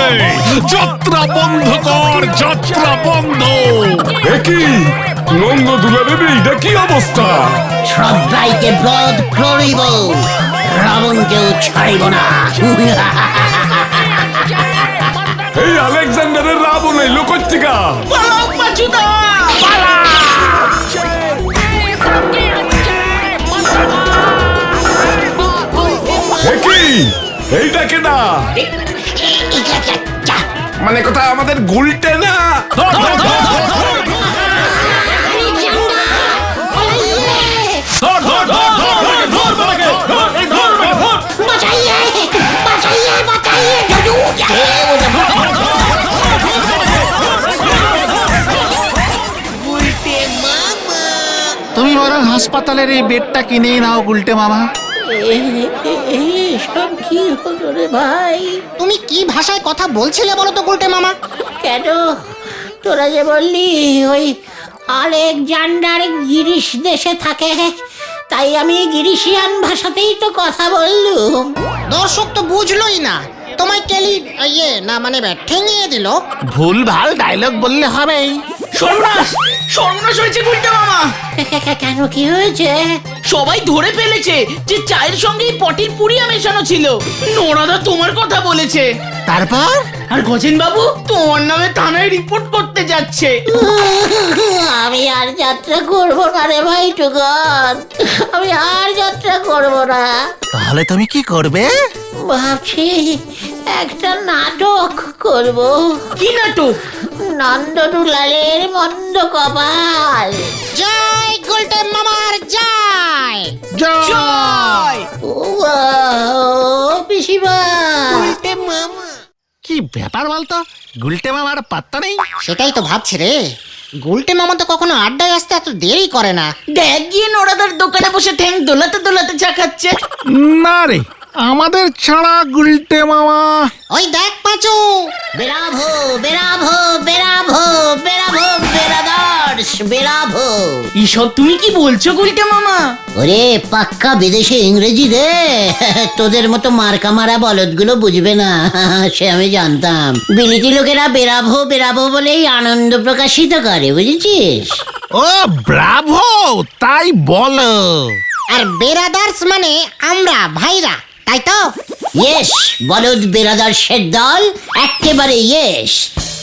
যাত্রা বন্ধ কর, যাত্রা বন্ধ। একই নন্দ দুলালের এইটা কি অবস্থা? সবাইকে ব্রদ করিব, রাবণকেও ছাড়িব না। এই আলেকজান্ডারের রাবণ এলো কোত্থেকা? পালাও পাচুদা পালা। একই এইটা কেডা? মানে কথা আমাদের গুলটে না? তুমি বরং হাসপাতালের এই বেডটা কিনে নাও গুলটে মামা। সব কি হলো রে ভাই? তুমি কি ভাষায় কথা বলছিলে বলো তো গুলটে মামা? কেন তোরা যে বললি ওই আলেকজান্ডার গিরিশ দেশে থাকে, তাই আমি গিরিশিয়ান ভাষাতেই তো কথা বললুম। দর্শক তো বুঝলোই না, তোমায় কেলি না মানে ঠেঙিয়ে দিল। ভুল ভাল ডায়লগ বললে হবে। সর্বনাশ সর্বনাশ হয়েছে গুলটে মামা। কেন কি হয়েছে? সবাই ধরে ফেলেছে যে চায়ের সঙ্গে এই পটির পুরিয়া মেশানো ছিল। নোরাদা তোমার কথা বলেছে। তারপর আর গজেন বাবু তোমার নামে থানায় রিপোর্ট করতে যাচ্ছে। আমি আর যাত্রা করবো না রে ভাই টুকন, আমি আর যাত্রা করবো না। তাহলে তুমি কি করবে? ভাবছি একটা নাটক করব। কি নাটক? নন্দদুলালের মন্দ কপাল। জয় গুলটে মামার জয়। জয়। ও পিসিমা, গুলটে মামা। কি ব্যাপার বলতো, গুলটে মামার পাত্তা নেই। সেটাই তো ভাবছি রে, গুলটে মামা তো কখনো আড্ডায় আসতে এত দেরি করে না। দেখ গিয়ে নোরাদার দোকানে বসে ঠ্যাং দোলাতে দোলাতে চা খাচ্ছে। না রে, আমাদের ছাড়া গুলটে মামা। ওই দেখ পাঁচু, বেরাভো বেরাভো বেরাভো বেরাভো বেরাদার্স বেরাভো। এইসব তুমি কি বলছো গুলটে মামা? ওরে পাক্কা বিদেশি ইংরেজি রে, তোদের মতো মার্কা মারা বলদগুলো বুঝবে না, সে আমি জানতাম। বিলিতি লোকেরা বেরাভো বেরাভো বলেই আনন্দ প্রকাশিত করে, বুঝেছিস? ও ব্রাভো, তাই বলো। আর বেরাদার্স মানে আমরা ভাইরা, তাই তো? ইয়েস, বলদ বেরাদার্সের দল, একেবারে ইয়েস।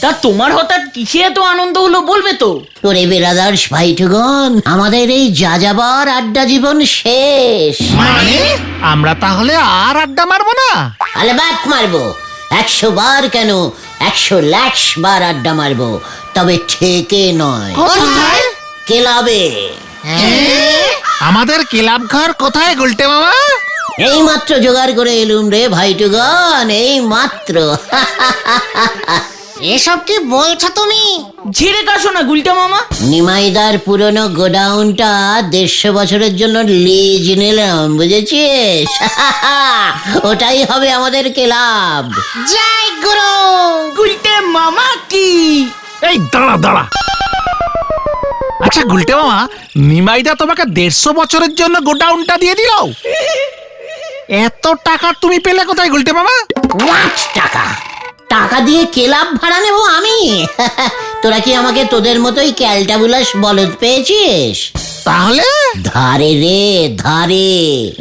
তা তোমার হঠাৎ কিসে এত আনন্দ হলো বলবে তো? ওরে বেরাদার্স ভাইটুগন, আমাদের এই যাযাবর আড্ডা জীবন শেষ। মানে আমরা তাহলে আর আড্ডা মারবো না? আলবাত মারবো, 100 বার কেন 100 লাখ বার আড্ডা মারবো, তবে ঠেকে নয়, কোথায়? ক্লাবে। আমাদের ক্লাব ঘর কোথায় গুলটে মামা? এই মাত্র জোগাড় করে এলুম রে ভাইটুগন, এই মাত্র। এসব কি বলছো তুমি? ঝেড়ে কাশো না গুলটে মামা। নিমাইদার পুরনো গোডাউনটা 150 বছরের জন্য লিজ নিলাম, বুঝেছিস? ওটাই হবে আমাদের ক্লাব। জয় গুরু। গুলটে মামা কি? এই দাঁড়া দাঁড়া। আচ্ছা গুলটে মামা, নিমাইদা তোমাকে 150 বছরের জন্য গোডাউনটা দিয়ে দিল? এত টাকা তুমি পেলে কোথায় গুলটে মামা? হোয়াট টাকা? টাকা দিয়ে ক্লাব ভাড়া নেবো আমি? তোরা কি আমাকে তোদের মতোই ক্যালটাবুলাস বলদ পেয়েছিস? তাহলে ধারে রে ধারে।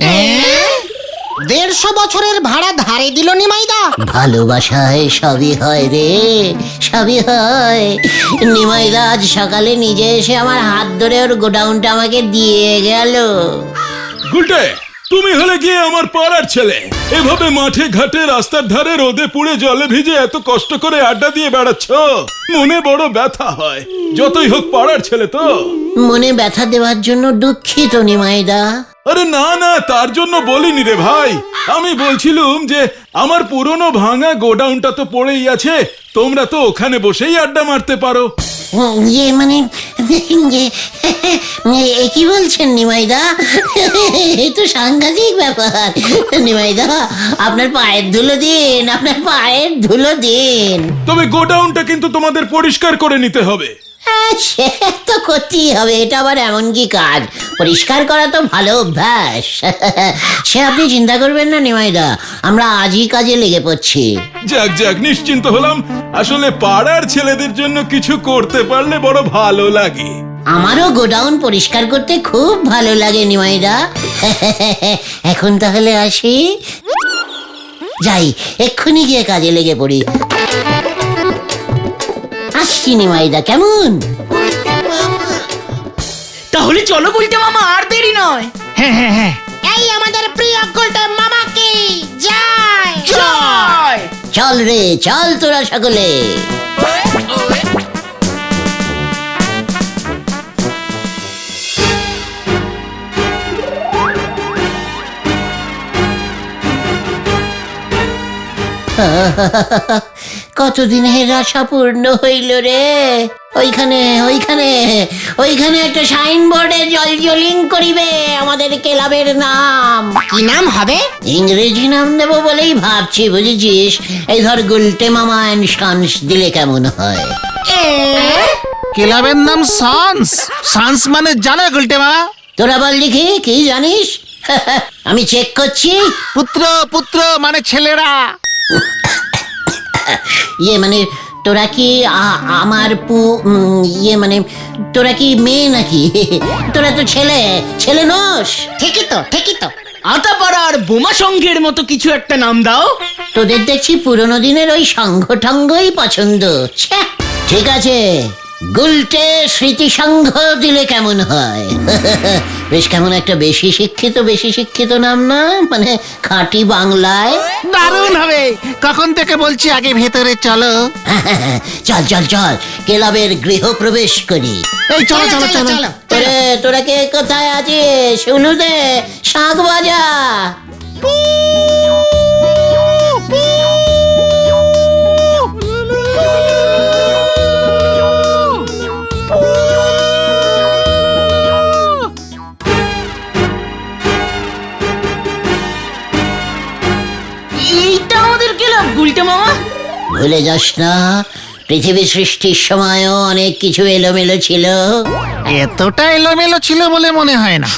150 বছরের ভাড়া ধারে দিল নিমাইদা। ভালোবাসায় সবই হয় রে, সবই হয়। নিমাইদা আজ সকালে নিজে এসে আমার হাত ধরে ওর গোডাউনটা আমাকে দিয়ে গেল। গুলটে, তুমি হলে গিয়ে আমার পাড়ার ছেলে, এভাবে মাঠে ঘাটে রাস্তার ধারে রোদে পুড়ে জলে ভিজে এত কষ্ট করে আড্ডা দিয়ে বেড়াচ্ছ, মনে বড় ব্যথা হয়। যতই হোক পাড়ার ছেলে তো। মনে ব্যথা দেওয়ার জন্য দুঃখিত নিমাইদা। আরে না না, তার জন্য বলিনি রে ভাই। আমি বলছিলুম যে আমার পুরনো ভাঙা গোডাউনটা তো পড়েই আছে, তোমরা তো ওখানে বসেই আড্ডা মারতে পারো। ইয়ে মানে এ কি বলছেন নিমাইদা? এই তো সাংঘাতিক ব্যাপার। নিমাইদা, আপনার পায়ের ধুলো দিন, আপনার পায়ের ধুলো দিন। তবে গোডাউনটা কিন্তু তোমাদের পরিষ্কার করে নিতে হবে। সে তো করতেই হবে, এটা আবার এমন কি কাজ? পরিষ্কার করা তো ভালো অভ্যাস। সে আপনি চিন্তা করবেন না নিমাইদা, আমরা আজই কাজে লেগে পড়ছি। যাক যাক, নিশ্চিন্ত হলাম। আসলে পাড়ার ছেলেদের জন্য কিছু করতে পারলে বড় ভালো লাগে। আমারও গোডাউন পরিষ্কার করতে খুব ভালো লাগে নিমাইদা। এখন তাহলে আসি, যাই এক্ষুনি গিয়ে কাজে লেগে পড়ি। আসছি নিমাইদা, কেমন? তাহলে চলো বলতে মামা, আর দেরি নয়। হ্যাঁ হ্যাঁ হ্যাঁ, এই আমাদের প্রিয় গুলটে মামাকে জয়। জয়। চল রে চল তোরা সকলে। কতদিনের আশা পূর্ণ হইল রে। ওইখানে ওইখানে ওইখানে একটা সাইনবোর্ডে জলজলিং করিবে আমাদের ক্লাবের নাম। কি নাম হবে? ইংরেজি নাম দেবো বলেই ভাবছি, বুঝেছিস? এই ধর গুলটে মামা এন্ড সন্স দিলে কেমন হয়? ক্লাবের নাম সান্স। সান্স মানে জানে গুলটে মামা? তোরা বল দেখি, কি জানিস? আমি চেক করছি। পুত্র পুত্র মানে ছেলেরা। ইয়ে মানে তোরা কি আমার ইয়ে মানে তোরা কি মেয়ে নাকি? তোরা তো ছেলে, ছেলে নস। ঠিকই তো, ঠিকই তো। আতাপাড়ার বোমা সংঘের মতো কিছু একটা নাম দাও। তোদের দেখছি পুরোনো দিনের ওই সংঘ টঙ্গই পছন্দ। ছ্যা, ঠিক আছে, গুলটে স্মৃতি সংঘ দিলে কেমন হয়? বেশ কেমন একটা বেশি শিক্ষিত নাম না? মানে খাঁটি বাংলায়। দারুণ হবে। কখন থেকে বলছি আগে ভেতরে চলো। চল চল চল, ক্লাবের গৃহপ্রবেশ করি। এই চলো চলো চলো। তোরা কে কোথায় আছিস? উলুদে শাঁখ বাজা। এইটা আমাদের ক্লাব গুলটে মামা। ভুলে যাস না, পৃথিবী সৃষ্টির সময়ও অনেক কিছু এলোমেলো ছিল। এতটা এলোমেলো ছিল বলে মনে হয় না।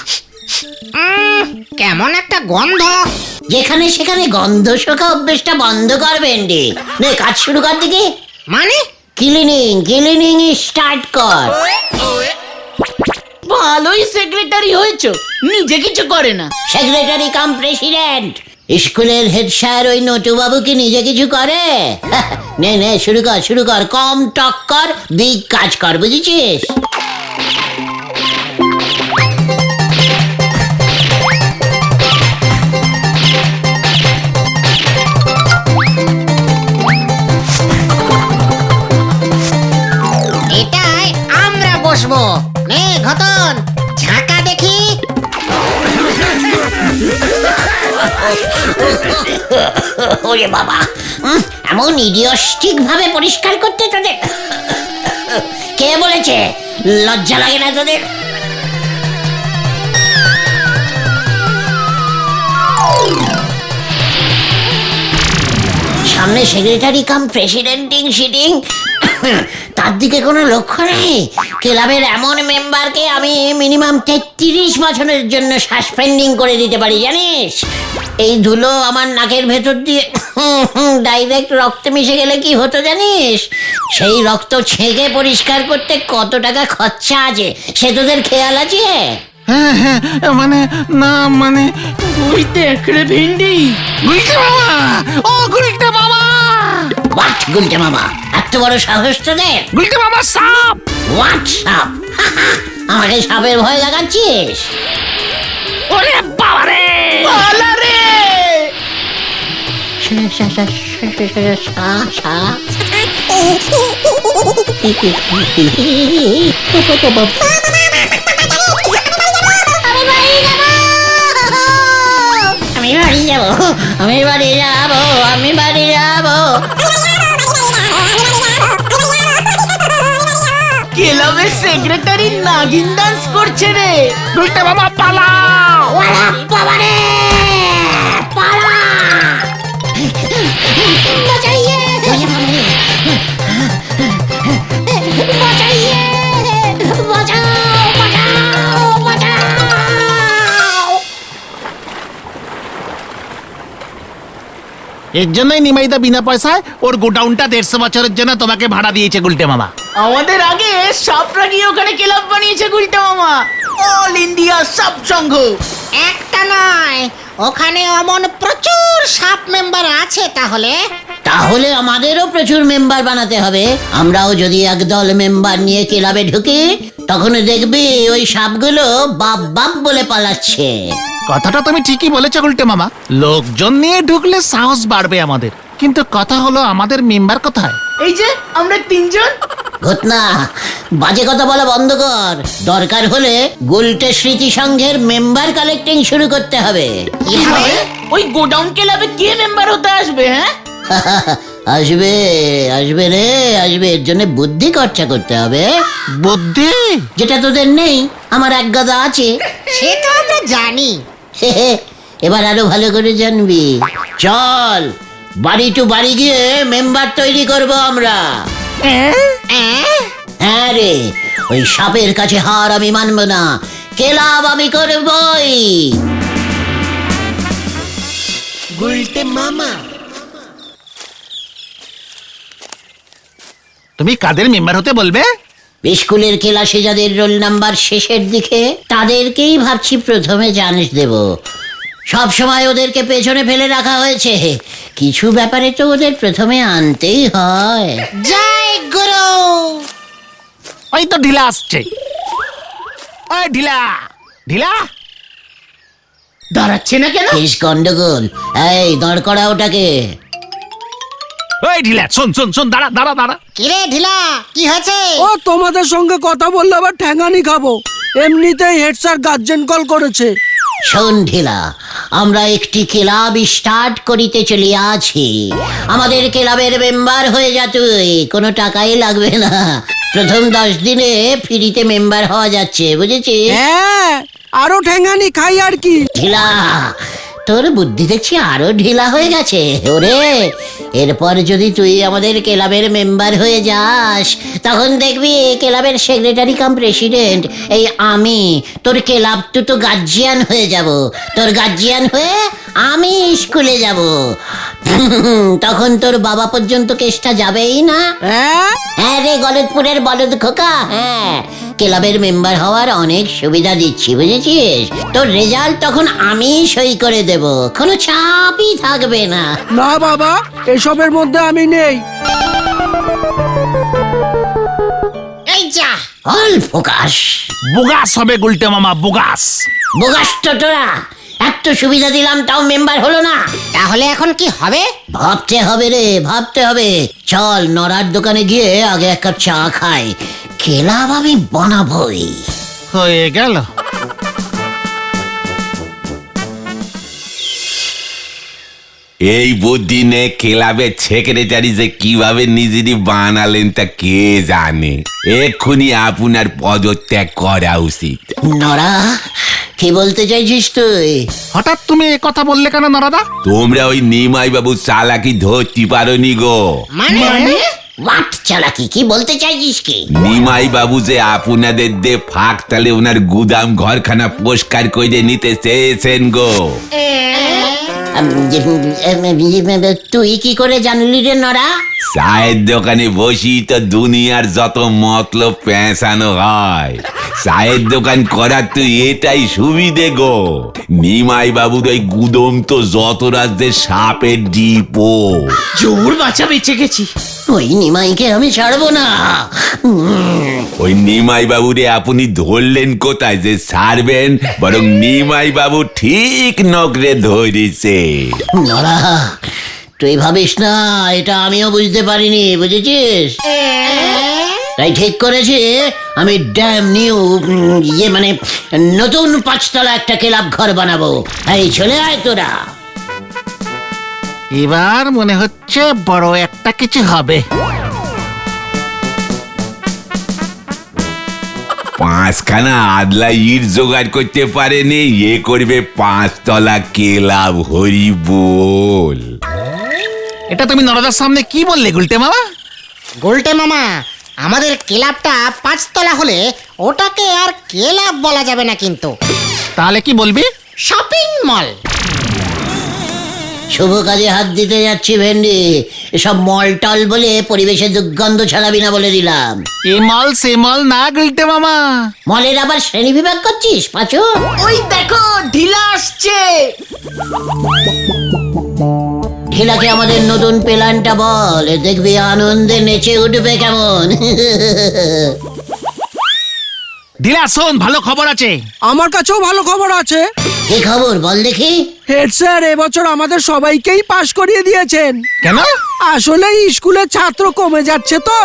কেমন একটা গন্ধ। যেখানে সেখানে গন্ধ শোকা অভ্যেসটা বন্ধ করবেন রে। নে কাজ শুরু কর দিকে। মানে ক্লিনিং স্টার্ট কর। ভালোই সেক্রেটারি হয়েছো, নিজে কিছু করে না। সেক্রেটারি কাম প্রেসিডেন্ট। স্কুলের হেড স্যার ওই নটু বাবু কি নিজে কিছু করে? নে নে শুরু কর, কম টক কর, বিগ কাজ কর, বুঝেছিস? এটাই আমরা বসবো। নে ঘটন, ঝাঁকা দেখি। ওরে বাবা, এমন ইডিয়স্টিক ভাবে পরিষ্কার করতে তোদের কে বলেছে? লজ্জা লাগে না তোদের? সামনে সেক্রেটারি কাম প্রেসিডেন্টিং সিটিং, তার দিকে কোনো লক্ষ্য নেই। ক্লাবের এমন মেম্বারকে আমি মিনিমাম 33 বছরের জন্য সাসপেন্ডিং করে দিতে পারি, জানিস? এই ধুলো আমার নাকের ভেতর দিয়ে ডাইরেক্ট রক্তে মিশে গেলে কি হতো জানিস? সেই রক্ত ছেঁকে পরিষ্কার করতে কত টাকা খরচা আছে সে তোদের খেয়াল আছে? হ্যাঁ হ্যাঁ, মানে না মানে ওই দেখ রে ভিন্ডি। গুলটে মামা, ও গুলটে মামা। হোয়াট গুলটে মামা? এত বড় সাহস তোদের? গুলটে মামা সাপ। হোয়াট সাপ? আমাকে সাপের ভয় লাগাচ্ছিস? ওরে বাবা রে, পালা রে। আমি বাড়ি যাবো। ক্লাবের সেক্রেটারি নাগিন ডান্স করছে রে। গুলটে মামা পালাও! ওরা বাবারে পালা বাঁচাইয়ে বাঁচাইয়ে বাঁচাও বাঁচাও বাঁচাও এর জন্যই নিমাইদা বিনা পয়সায় ওর গোডাউনটা 150 বছরের জন্য তোমাকে ভাড়া দিয়েছে গুলটে মামা। আমাদের আগে সাপরা গিয়ে ওখানে ক্লাব বানিয়েছে গুলটে মামা, অল ইন্ডিয়া সাপ সংঘ। একটা নয়, ওখানে অমন প্রচুর সাপ মেম্বার আছে। তাহলে তাহলে আমাদেরও প্রচুর মেম্বার বানাতে হবে। আমরাও যদি একদল মেম্বার নিয়ে ক্লাবে ঢুকি তখন দেখবি ওই সাপগুলো বাপ বাপ বলে পালাচ্ছে। কথাটা তুমি ঠিকই বলেছো গুলটে মামা, লোকজন নিয়ে ঢুকলে সাহস বাড়বে আমাদের, কিন্তু কথা হলো আমাদের মেম্বার কোথায়? এই যে আমরা 3 জন। ঘটনা বাজে কথা বলা বন্ধ কর। দরকার হলে গুলটে স্মৃতি সংঘের মেম্বার কালেক্টিং শুরু করতে হবে। কি হবে? ওই গোডাউন ক্লাবে কে মেম্বার হতে আসবে? হ্যাঁ, আসবে আসবে রে আসবে। এর জন্য বুদ্ধি খরচা করতে হবে। বুদ্ধি? যেটা তোদের নেই, আমার এক গাদা আছে। সে তো আমরা জানি। এবার আরো ভালো করে জানবি। চল বাড়ি টু বাড়ি গিয়ে মেম্বার তৈরি করব আমরা। হ্যাঁ রে, ওই সাপের কাছে হার আমি মানব না। ক্লাব আমি করবই। গুলটে মামা, তুমি কাদের মেম্বার হতে বলবে? স্কুলের ক্লাসে যাদের রোল নাম্বার শেষের দিকে তাদেরকেই ভাবছি প্রথমে চান্স দেব। সব সময় ওদেরকে পেছনে ফেলে রাখা হয়েছে, কিছু ব্যাপারে তো ওদের প্রথমে আনতেই হয়। জয় গুরু। ওই তো ঢিলা আসছে। ওই ঢিলা ঢিলা দাঁড়াচ্ছে না কেন? বেশ গন্ডগোল। এই দাঁড় করা ওটাকে। ওই ঢিলা শোন শোন শোন, দাঁড়া দাঁড়া দাঁড়া। কিরে ঢিলা, কি হয়েছে? ও তোমাদের সঙ্গে কথা বললে আবার ঠ্যাঙানি খাবো। এমনিতেই হেড স্যার গার্জেন কল করেছে। শোন ঢিলা, আমরা একটি ক্লাব স্টার্ট করিতে চলিয়াছি। আমাদের ক্লাবের মেম্বার হয়ে যা তুই, কোনো টাকাই লাগবে না। প্রথম 10 দিনে ফ্রিতে মেম্বার হওয়া যাচ্ছে, বুঝেছিস? হ্যাঁ, আরো ঠ্যাঙানি খাই আর কি। ঢিলা, তোর বুদ্ধি দেখছি আরো ঢিলা হয়ে গেছে। ওরে, এরপর যদি তুই আমাদের ক্লাবের মেম্বার হয়ে যাস তখন দেখবি ক্লাবের সেক্রেটারি কাম প্রেসিডেন্ট এই আমি তোর ক্লাব তো গার্জিয়ান হয়ে যাব। তোর গার্জিয়ান হয়ে আমি স্কুলে যাব। তখন তোর বাবা পর্যন্ত কেসটা যাবেই না। হ্যাঁ রে গলতপুরের বলদ খোকা, হ্যাঁ ক্লাবের মেম্বার হওয়ার অনেক সুবিধা দিচ্ছি, বুঝেছিস? তোর রেজাল্ট তখন আমি সই করে দেব, কোনো চাপই থাকবে না। না বাবা, এসবের মধ্যে আমি নেই। এই যা অল্পকাশ বুগাস হবে গুলটে মামা, বুগাস। বোগাস তোরা, এত সুবিধা দিলাম তাও মেম্বার হলো না। তাহলে এখন কি হবে? ভাবতে হবে রে, ভাবতে হবে। চল নড়ার দোকানে গিয়ে আগে এক কাপ চা খাই। ক্লাব আমি বানাবোই। হয়ে গেল। এই বুদ্ধি নে ক্লাবের সেক্রেটারি যে কিভাবে নিজেরই বানালেন তা কে জানে। এক্ষুনি আপনার পদত্যাগ করা উচিত। নড়া, কি বলতে চাইছিস তুই? হঠাৎ তুমি এ কথা বললে কেন নরাদা? তোমরা ওই নিমাই বাবু চালাকি ধরতে পারোনি গো। মানে হোয়াট চালাকি? কি বলতে চাইছিস কি? নিমাই বাবু যে আপনাদের দে ফাঁক তালে ওনার গুদাম ঘরখানা পরিষ্কার করে নিতে চেয়েছেন গো। তুই কি করে জানলি রে নড়া? চায়ের দোকানে বসি তো দুনিয়ার যত মতলব পেঁচানো হয়। চায়ের দোকান করার তো এটাই সুবিধে গো। নিমাই বাবুর ওই গুদম তো যত রাজ্যের সাপের ডিপো। জোর বাঁচা বেঁচে গেছি। ওই নিমাইকে আমি ছাড়বো না। ওই নিমাই বাবুরে আপনি ধরলেন কোথায় যে ছাড়বেন? বরং নিমাই বাবু ঠিক নগরে ধরেছে। নড়া, তুই ভাবিস না এটা আমিও বুঝতে পারিনি, বুঝেছিস? তাই ঠিক করেছি আমি ড্যাম নিউ মানে নতুন 5তলা একটা ক্লাব ঘর বানাবো। এই চলে আয় তোরা। এবার মনে হচ্ছে বড় একটা কিছু হবে। 5খানা আদলা ইট জোগাড় করতে পারেনি, এ করবে 5 তলা ক্লাব, হরি বল। এটা তুমি নরদার সামনে কি বললে গুলটে মামা? গোলটে মামা, আমাদের ক্লাবটা 5 তলা হলে ওটাকে আর ক্লাব বলা যাবে না কিন্তু, তাহলে কি বলবি? Shopping mall. শুভ কাজে হাত দিতে যাচ্ছি ভেন্ডি, এসব মল টল বলে পরিবেশে দুর্গন্ধ ছড়াবি না বলে দিলাম। এ মল সে মল না গুলটে মামা। মলের আবার শ্রেণী বিভাগ করছিস পাঁচু? ওই দেখো ঢিলা আসছে। ঢিলাকে আমাদের নতুন প্ল্যানটা বল, দেখবি আনন্দে নেচে উঠবে কেমন। ঢিলা শোন, ভালো খবর আছে। আমার কাছেও ভালো খবর আছে। কি খবর বল দেখি? হেড স্যার এবছর আমাদের সবাইকেই পাশ করিয়ে দিয়েছেন। কেন? আসলে স্কুলের ছাত্র কমে যাচ্ছে তো।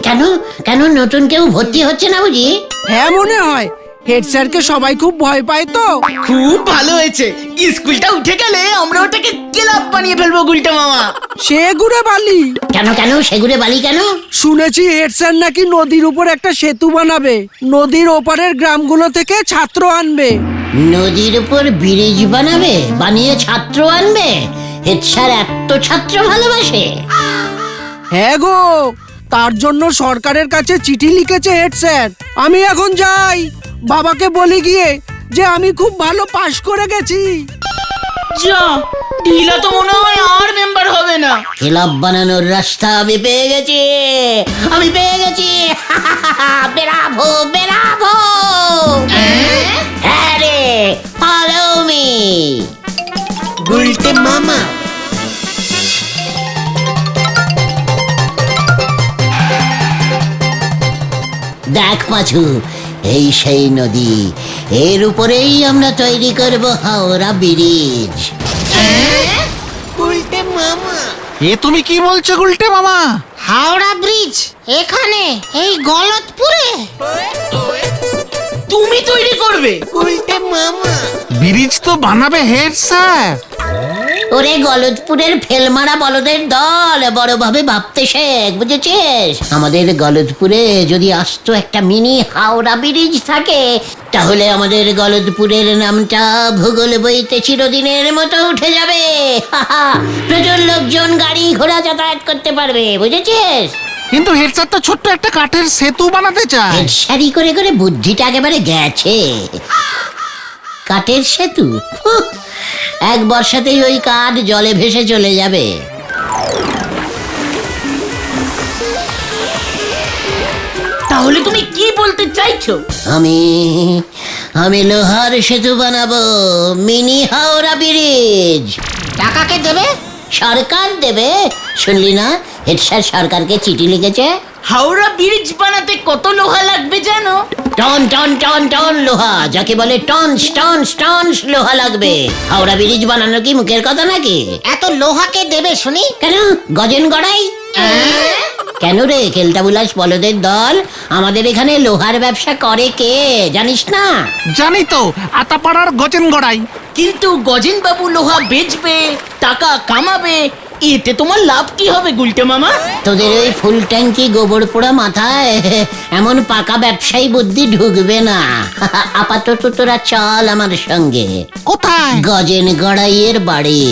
কেন কেন নতুন কেউ ভর্তি হচ্ছে না বুঝি? হ্যাঁ মনে হয়, হেড স্যারকে সবাই খুব ভয় পায় তো। খুব ভালো হয়েছে, স্কুলটা উঠে গেলে আমরা ওটাকে ক্লাব বানিয়ে ফেলবো গুলটে মামা। সে ঘুরে বালি। কেন সেগুড়ে বালি কেন? শুনেছি হেড স্যার নাকি নদীর উপর একটা সেতু বানাবে, নদীর ওপারের গ্রামগুলো থেকে ছাত্র আনবে। নদীর উপর ব্রিজ বানাবে, বানিয়ে ছাত্র আনবে? হেড স্যার এত ছাত্র ভালোবাসে? হ্যাঁ গো, তার জন্য সরকারের কাছে চিঠি লিখেছে হেড স্যার। আমি এখন যাই, বাবাকে বলি গিয়ে যে আমি খুব ভালো পাশ করে গেছি। যা, ঢিলা তো মনে হয় আর মেম্বার হবে না। ক্লাব বানানোর রাস্তা আমি পেয়ে গেছি, আমি পেয়ে গেছি। বেরাবো বেরাবো। হ্যাঁ রে, ফলো মি। গুলটে মামা। দেখ পাছু, এই সেই নদী, এর উপরেই আমরা তৈরি করব হাওড়া ব্রিজ। গুলটে মামা, এ তুমি কি বলছো গুলটে মামা? হাওড়া ব্রিজ এখানে এই গলতপুরে তুমি তৈরি করবে? গুলটে মামা, ব্রিজ তো বানাবে হেড স্যার। ওরে গলতপুরের ফেলমারা বলদের দল, বড়ভাবে ভাবতে শেখ, বুঝেছিস? আমাদের গলতপুরে যদি আস্ত একটা মিনি হাওড়া ব্রিজ থাকে, তাহলে আমাদের গলতপুরের নামটা ভূগোল বইতে চিরদিনের মতো উঠে যাবে। প্রচুর লোকজন গাড়ি ঘোড়া যাতায়াত করতে পারবে, বুঝেছিস? কিন্তু হেড স্যার তো ছোট্ট একটা কাঠের সেতু বানাতে চায়। সারি করে করে বুদ্ধিটা একেবারে গেছে। কাঠের সেতু? উহ, এক বর্ষাতেই ওই কাঠ জলে ভেসে চলে যাবে। তাহলে তুমি কি বলতে চাইছো? আমি লোহার সেতু বানাবো, মিনি হাওড়া ব্রিজ। টাকা কে দেবে? সরকার দেবে। শুনলি না, হেড স্যার সরকারকে চিঠি লিখেছে। হাওড়া ব্রিজ বানাতে কত লোহা লাগবে জানো? টন টন টন টন লোহা, যাকে বলে টনস টনস টনস লোহা লাগবে। হাওড়া ব্রিজ বানানো কি মুখের কথা নাকি? এত লোহা কে দেবে শুনি? কেন গজেন গড়াই? কেন রে খেলতাবুলাস বলদের দল, আমাদের এখানে লোহার ব্যবসা করে কে জানিস না? জানি তো, আতাপাড়ার গজেন গড়াই। কিন্তু গজেন বাবু লোহা বেচবে, টাকা কামাবে, এতে তোমার লাভ কি হবে গুলটে মামা? তোদের ওই ফুল ট্যাঙ্কি গোবর পোড়া মাথায় এমন পাকা ব্যবসায়ী বুদ্ধি ঢুকবে না। আপাতত তোরা চল আমার সঙ্গে। কোথায়? গজেন গড়াইয়ের বাড়ি।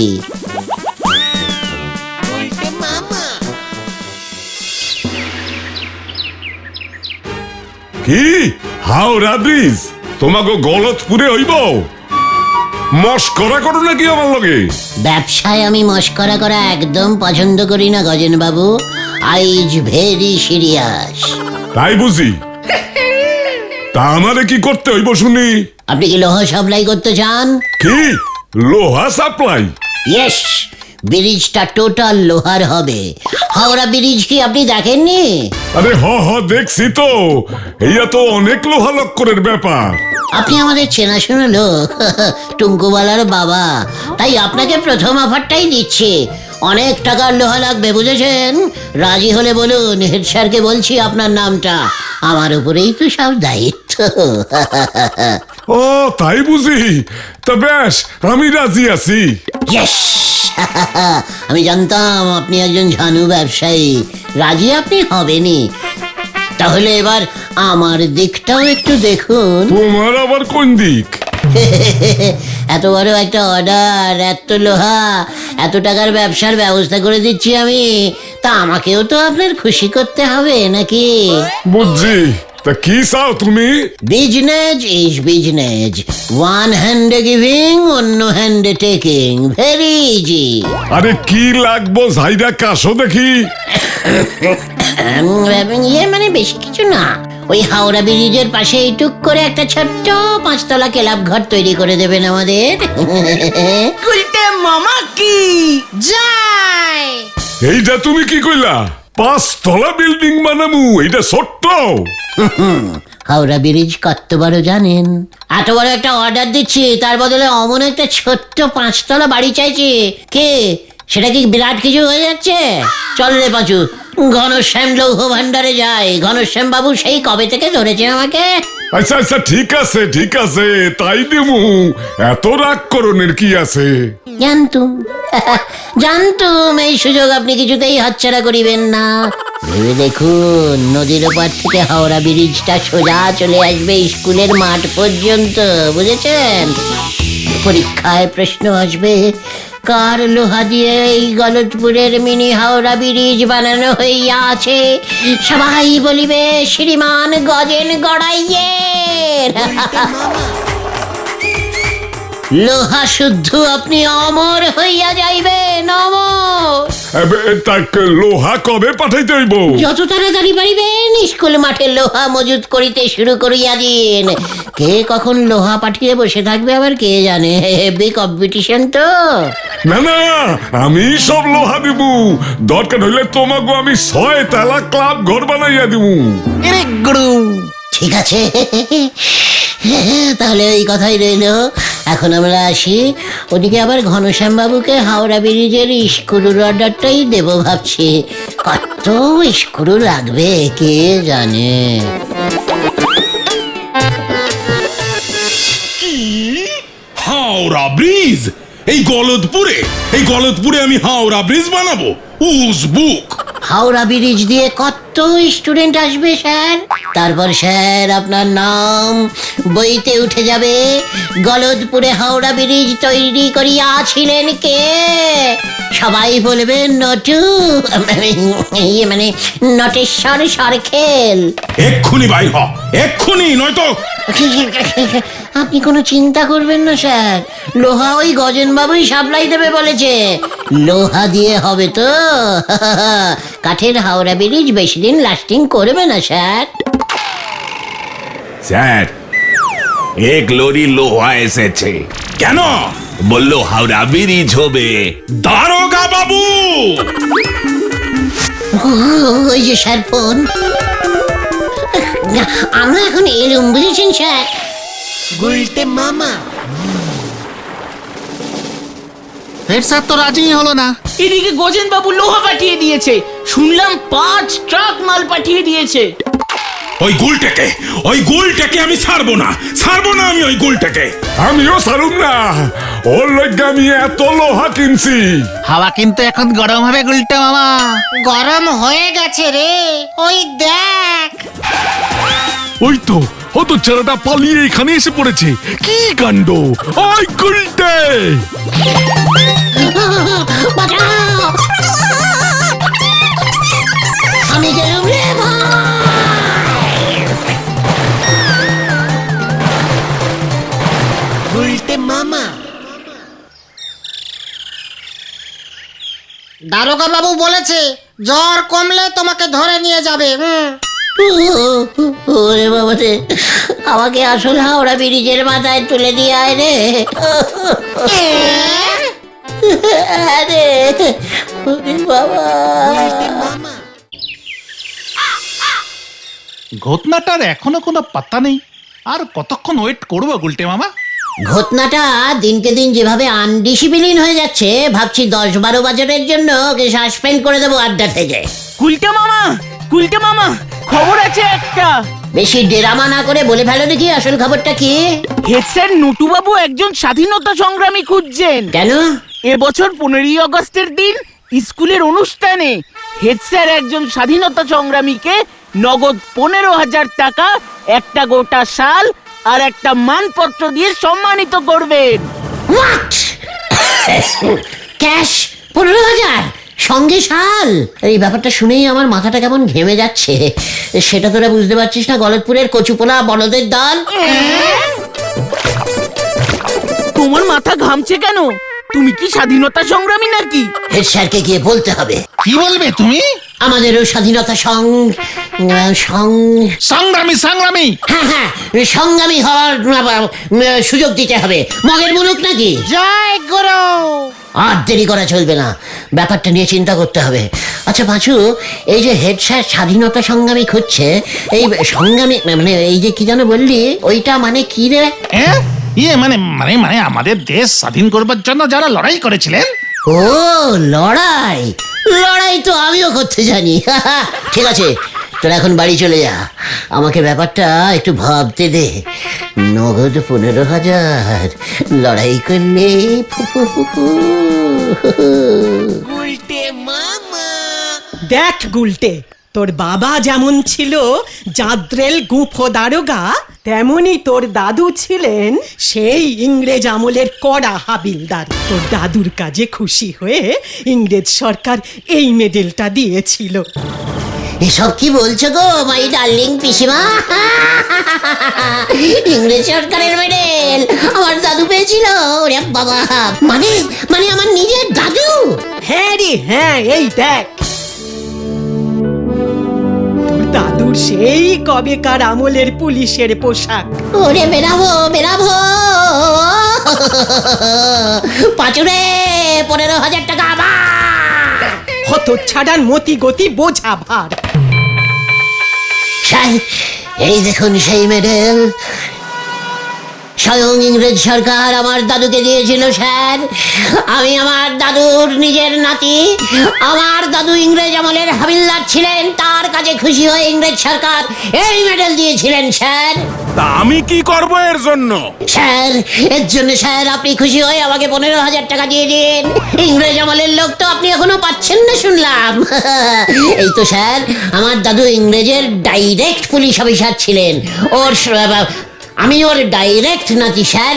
কি হাওড়া ব্রিজ তোমাকে গলতপুরে হইব? মস্করা করো নাকি আমার লগে? ব্যবসায় আমি মস্করা করা একদম পছন্দ করি না গজেন বাবু। I is very serious. তাই বুঝি? তা আমারে কি করতে হইব শুনি? আপনি কি লোহা সাপ্লাই করতে চান? কি লোহা সাপ্লাই? ইয়েস, ব্রিজটা টোটাল লোহার হবে। হাওড়া ব্রিজ কি আপনি দেখেননি? আরে হ দেখছি তো, এইয়া তো অনেক লোহা লক্করের ব্যাপার। আপনি আমাদের চেনাশোনা লোক, টুঙ্কুবালার বাবা, তাই আপনাকে প্রথম অফারটাই দিচ্ছি। অনেক টাকার লোহা লাগবে, বুঝেছেন? রাজি হলে বলুন, হেড স্যারকে বলছি আপনার নামটা, আমার উপরেই তো সব দায়িত্ব। ও তাই বুঝি? তা বেশ, আমি রাজি আছি। ইয়েস, আমি জানতাম আপনি একজন ঝানু ব্যবসায়ী, রাজি আপনি হবেনই। তাহলে এবার আমার দিকটাও একটু দেখুন। তোমার আবার কোন দিক? এত বড় একটা অর্ডার, এত লোহা, এত টাকার ব্যবসার ব্যবস্থা করে দিচ্ছি আমি, তা আমাকেও তো আপনার খুশি করতে হবে নাকি? বুঝছি, তা কি চাও তুমি? বিজনেস ইজ বিজনেস, ওয়ান হ্যান্ডে গিভিং, অন্য হ্যান্ডে টেকিং, ভেরি ইজি। আরে কি লাগবো ঝাইরা কাশো দেখি। ইয়ে মানে বেশি কিছু না, ওই হাওড়া ব্রিজের পাশে টুক করে একটা ছোট্ট 5 তলা ক্লাব ঘর তৈরি করে দেবেন আমাদের। গুলটে মামা কি যাই এইটা তুমি কি কইলা? 5 তলা বিল্ডিং বানামু? এইটা ছোট্ট? হাওড়া ব্রিজ কত বড় জানেন? এত বড় একটা অর্ডার দিচ্ছি, তার বদলে অমন একটা ছোট্ট 5 তলা বাড়ি চাইছি। কে সেটা কি বিরাট কিছু হয়ে যাচ্ছে? চল রে পাঁচু, ঘনশ্যাম লৌহ ভান্ডারে যাই। ঘনশ্যাম বাবু সেই কবে থেকে ধরেছে আমাকে। আচ্ছা আচ্ছা, ঠিক আছে ঠিক আছে, তাই দিমু। এত রাগ করণের কি আছে? জানতুম এই সুযোগ আপনি কিছুতেই হাতছাড়া করিবেন না। ভেবে দেখুন, নদীর ওপার থেকে হাওড়া ব্রিজটা সোজা চলে আসবে স্কুলের মাঠ পর্যন্ত, বুঝেছেন? পরীক্ষায় প্রশ্ন আসবে, কার লোহা দিয়ে এই গলতপুরের মিনি হাওড়া ব্রিজ বানানো হইয়াছে? সবাই বলিবে শ্রীমান গজেন গড়াইয়ের। লোহা শুদ্ধ আপনি অমর হইয়া যাইবেন, অমর। লোহা কবে পাঠাইতে হইব? যত তাড়াতাড়ি পারিবেন স্কুল মাঠে লোহা মজুত করিতে শুরু করিয়া দিন। কে কখন লোহা পাঠিয়ে বসে থাকবে আবার কে জানে, হেভি কম্পিটিশন তো। না না, আমি সব লোহা দিব। দরকার হইলে তোমাকে আমি 6 তলা ক্লাব ঘর বানাইয়া দিব। ঠিক আছে, তাহলে ওই কথাই রইল। এখন আমরা আসি। ওদিকে আবার ঘনশ্যাম বাবুকে হাওড়া ব্রিজের স্ক্রুর অর্ডারটাই দেব ভাবছি। কত স্ক্রু লাগবে কে জানে। হাওড়া ব্রিজ? এই গলতপুরে আমি হাওড়া ব্রিজ বানাবো? উসবুক! হাওড়া ব্রিজ দিয়ে কত স্টুডেন্ট আসবে স্যার। তারপর স্যার আপনার নাম বইতে উঠে যাবে, গলতপুরে হাওড়া ব্রিজ তৈরি করিয়াছিলেন কে। সবাই বলবে নটু, মানে নটেশ্বর সরখেল। এক্ষুনি বাইর হ, এক্ষুনি, নয়তো। আপনি কোনো চিন্তা করবেন না স্যার, লোহা ওই গজেন বাবুই সাপ্লাই দেবে বলেছে। লোহা দিয়ে হবে তো। কাঠের হাওড়া ব্রিজ বেশি দিন লাস্টিং করবে না স্যার। স্যার, 1 লরি লোহা এসেছে। কেন? বললো হাওড়া ব্রিজ হবে। দারোগা বাবু! ওই যে স্যার ফোন। আমরা এখন এলুম, বুঝেছেন স্যার। গুলটে মামা। হেড স্যার তো রাজি হলো না। এদিকে গজেন বাবু লোহা পাঠিয়ে দিয়েছে, শুনলাম 5 ট্রাক মাল পাঠিয়ে দিয়েছে। ওই গুলটাকে আমি ছাড়বো না আমি ওই গুলটাকে। আমিও ছাড়ুম না, ওর লজ্ঞা আমি এত লোহা কিনছি। হাওয়া কিন্তু এখন গরম হবে গুলটে মামা। গরম হয়ে গেছে রে, ওই দেখ। ওই তো ও তো ছেলেটা পালিয়ে এখানে এসে পড়েছে। কি কাণ্ড! ওই গুলটে! বাঁচাও! আমি গেলাম রে গুলটে মামা। দারোগা বাবু বলেছে জ্বর কমলে তোমাকে ধরে নিয়ে যাবে। ওরে বাবা রে, আমাকে আসল হাওড়া ব্রিজের মাথায় তুলে দিয়ে আয় রে। আরে বাবা। ঘটনাটার এখনো কোনো পাত্তা নেই। আর কতক্ষণ ওয়েট করবো গুলটে মামা? ঘটনাটা দিনকে দিন যেভাবে আনডিসিপ্লিন হয়ে যাচ্ছে, ভাবছি 10-12 বছরের জন্য ওকে সাসপেন্ড করে দেবো আড্ডা থেকে। গুলটে মামা, খবর আছে একটা। বেশি ডেরামা না করে বলে ফেলো দেখি আসল খবরটা কি। হেড স্যার নটুবাবু একজন স্বাধীনতা সংগ্রামী খুঁজছেন। কেন? এবছর 15ই আগস্টের দিন স্কুলের অনুষ্ঠানে হেড স্যার একজন স্বাধীনতা সংগ্রামীকে নগদ 15,000 টাকা, একটা গোটা শাল আর একটা মানপত্র দিয়ে সম্মানিত করবেন। হোয়াট? ক্যাশ 15,000 সঙ্গে শাল? এই ব্যাপারটা শুনেই আমার মাথাটা কেমন ঘেমে যাচ্ছে। সেটা তোরা বুঝতে পারছিস না, গলতপুরের কচুপোলা বলদের দল। তোমার মাথা ঘামছে কেন? তুমি কি স্বাধীনতা সংগ্রামী নাকি? হেড স্যারকে গিয়ে বলতে হবে। কি বলবে তুমি? আমাদেরও স্বাধীনতা সংগ্রামী সংগ্রামী। হ্যাঁ হ্যাঁ, সংগ্রামী হওয়ার সুযোগ দিতে হবে। মগের মুলুক নাকি? জয় গুরু। আর দেরি করা চলবে না, ব্যাপারটা নিয়ে চিন্তা করতে হবে। আচ্ছা পাঁচু, এই যে হেড স্যার স্বাধীনতা সংগ্রামী খুঁজছে, এই সংগ্রামী মানে এই যে কি যেন বললি, ওইটা মানে কি রে? ইয়ে মানে মানে মানে আমাদের দেশ স্বাধীন করবার জন্য যারা লড়াই করেছিলেন। ও লড়াই, লড়াই তো আমিও করতে জানি। ঠিক আছে, তোরা এখন বাড়ি চলে যা, আমাকে ব্যাপারটা একটু ভাবতে দে। নগদ 15,000 লড়াই করলে দেখ গুলটে, তোর বাবা যেমন ছিল জাদ্রেল গুঁফো দারোগা, তেমনি তোর দাদু ছিলেন সেই ইংরেজ আমলের কড়া হাবিলদার। তোর দাদুর কাজে খুশি হয়ে ইংরেজ সরকার এই মেডেলটা দিয়েছিল। এসব কি বলছো গো মাই ডার্লিং পিসিমা? ইংরেজ সরকারের মেডেল আমার দাদু পেয়েছিল? ওরে বাবা, মানে মানে আমার নিজের দাদু? হ্যাঁ রে হ্যাঁ, এই দেখ তোর দাদুর সেই কবেকার আমলের পুলিশের পোশাক। ওরে বেরাবো বেরাবো পাঁচুরে, 15,000 টাকা আমার। হত ছাড়ার মতি গতি বোঝা ভার। স্যার, এই দেখুন সেই মেডেল, স্বয়ং ইংরেজ সরকার আমার দাদুকে দিয়েছিল স্যার। আমি আমার দাদুর নিজের নাতি, আমার দাদু ইংরেজ আমলের হাবিলদার ছিলেন, তার কাছে খুশি হয়ে ইংরেজ সরকার এই মেডেল দিয়েছিলেন স্যার। তা আমি কি করব এর জন্য? স্যার, এর জন্য স্যার আপনি খুশি হয়ে আমাকে 15,000 টাকা দিয়ে দিন। ইংরেজ আমলের লোক তো আপনি এখনো পাচ্ছেন না শুনলাম। এই তো স্যার, আমার দাদু ইংরেজের ডাইরেক্ট পুলিশ অফিসার ছিলেন, আমি ওর ডাইরেক্ট নাতি স্যার।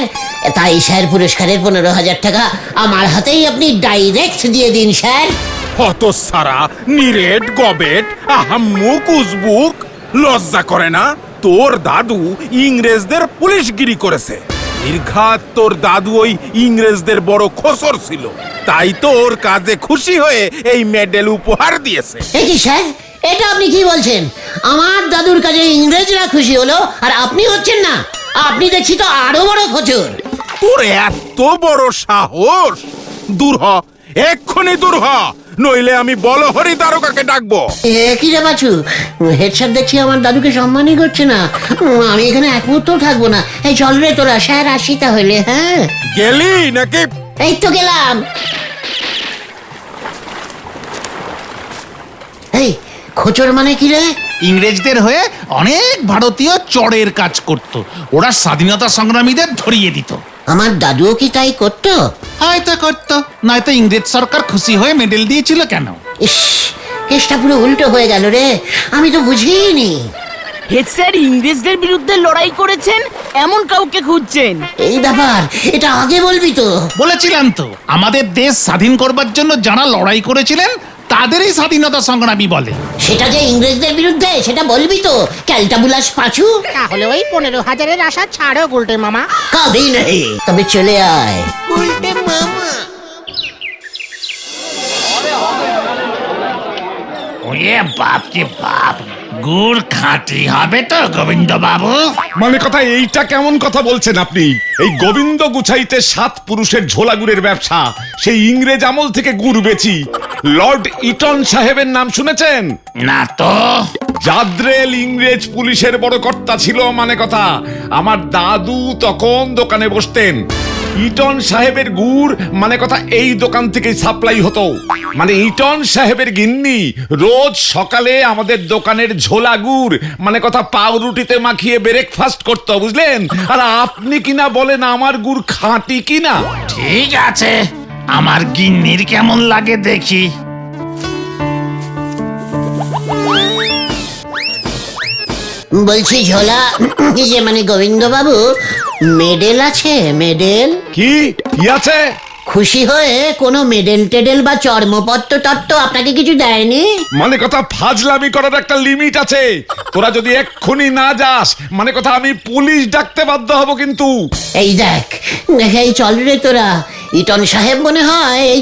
তাই স্যার পুরস্কারের 15,000 টাকা আমার হাতেই আপনি ডাইরেক্ট দিয়ে দিন স্যার। হত সারা নিরেট গবেট আহাম্মুক উজবুক, লজ্জা করে না? তোর দাদু ইংরেজদের পুলিশগিরি করেছে। নির্ঘাত তোর দাদু ওই ইংরেজদের বড় খসর ছিল, তাই তো ওর কাজে খুশি হয়ে এই মেডেল উপহার দিয়েছে। কি স্যার, এটা আপনি কি বলছেন? আমার দাদুর কাজে ইংরেজরা খুশি হলো আর আপনি হচ্ছেন না? আপনি দেখছি তো আরো বড় খচর। তোর এত বড় সাহস! দূর হ, এক্ষুনি দূর হ, নইলে আমি বলহরি দারোগাকে ডাকবো। কি রে বাছু, হেড স্যার দেখছি আমার দাদুকে সম্মানই করছে না। আমি এখানে এক মুহূর্ত থাকবো না। এই চল রে তোরা, স্যার আসি তাহলে। হ্যাঁ গেলি নাকি? এই তো গেলাম। এই খোচর মানে কি রে? ইংরেজদের হয়ে অনেক ভারতীয় চোরের কাজ করত, ওরা স্বাধীনতা সংগ্রামীদের ধরিয়ে দিত। আমার দাদুও কি তাই করতো? হয়তো করতো, নয়তো ইংরেজ সরকার খুশি হয়ে মেডেল দিয়েছিল কেন? ইস, কেসটা পুরো উল্টো হয়ে গেল রে, আমি তো বুঝিনি। হেড স্যার ইংরেজদের বিরুদ্ধে লড়াই করেছেন এমন কাউকে খুঁজছেন? এই ব্যাপার, এটা আগে বলবি তো। বলেছিলাম তো, আমাদের দেশ স্বাধীন করবার জন্য যারা লড়াই করেছিলেন তাদেরই স্বাধীনতা সংগ্রামী বলে। সেটা যে ইংরেজদের বিরুদ্ধে সেটা বলবি তো, ক্যালটাবুলাস পাঁচু। তাহলে ওই 15,000-এর আশা ছাড়ো গুলটে মামা। কবি নেই, তবে চলে আয়। গুলটে মামা। ওরে বাপ কে বাপ, গুড় খাঁটি হবে তো গোবিন্দ বাবু? মানে কথা এইটা কেমন কথা বলছেন আপনি? এই গোবিন্দ গুছাইতে 7 পুরুষের ঝোলা গুড়ের ব্যবসা, সেই ইংরেজ আমল থেকে গুড় বেচি। লর্ড ইটন সাহেবের নাম শুনেছেন? না তো। জাদ্রেল ইংরেজ পুলিশের বড় কর্তা ছিল মানে কথা। আমার দাদু তখন দোকানে বসতেন। ইটন সাহেবের গুড় মানে কথা এই দোকান থেকে সাপ্লাই হতো। মানে ইটন সাহেবের গিন্নি রোজ সকালে আমাদের দোকানের ঝোলা গুড় মানে কথা পাউরুটিতে মাখিয়ে ব্রেকফাস্ট করতো, বুঝলেন? আর আপনি কিনা বলেন আমার গুড় খাঁটি কিনা? ঠিক আছে, আমার গিন্নির কেমন লাগে দেখি। বলছি ঝোলা যে মানে গোবিন্দ বাবু, মেডেল আছে? মেডেল কি কি আছে? খুশি হয়ে কোনো মেডেল টেডেল বা চর্মপত্র তত্ত্ব আপনাকে কিছু দেয়নি? মানে কথা ফাজলামি করার একটা লিমিট আছে। তোরা যদি এক্ষুনি না যাস, মানে কথা আমি পুলিশ ডাকতে বাধ্য হব কিন্তু। এই দেখ এই চল রে তোরা, ইটন সাহেব মনে হয় এই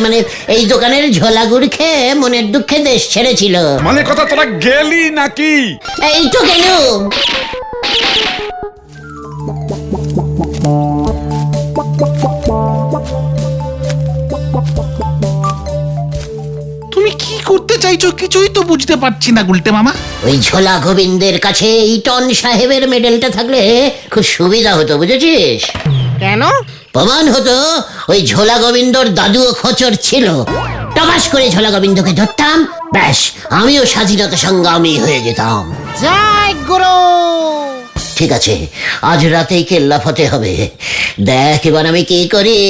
মানে এই দোকানের ঝোলাগুড় খেয়ে মনের দুঃখে দেশ ছেড়েছিল। মানে কথা তোরা গেলি নাকি? এই তো গেলুম। তুমি কি করতে চাইছো কিছুই তো বুঝতে পারছি না গুলটে মামা। ওই ঝোলা গোবিন্দের কাছে ইটন সাহেবের মেডেলটা থাকলে খুব সুবিধা হতো, বুঝেছিস? কেন? প্রমাণ হতো ওই ঝোলা গোবিন্দর দাদুও খোঁচর ছিল। টবাস করে ঝোলা গোবিন্দকে ধরতাম, ব্যাস আমিও স্বাধীনতা সংগ্রামী হয়ে যেতাম। জয় গুরু। ঠিক আছে, আজ রাতেই কেল্লা ফতে হবে। দেখ এবার আমি কি করি।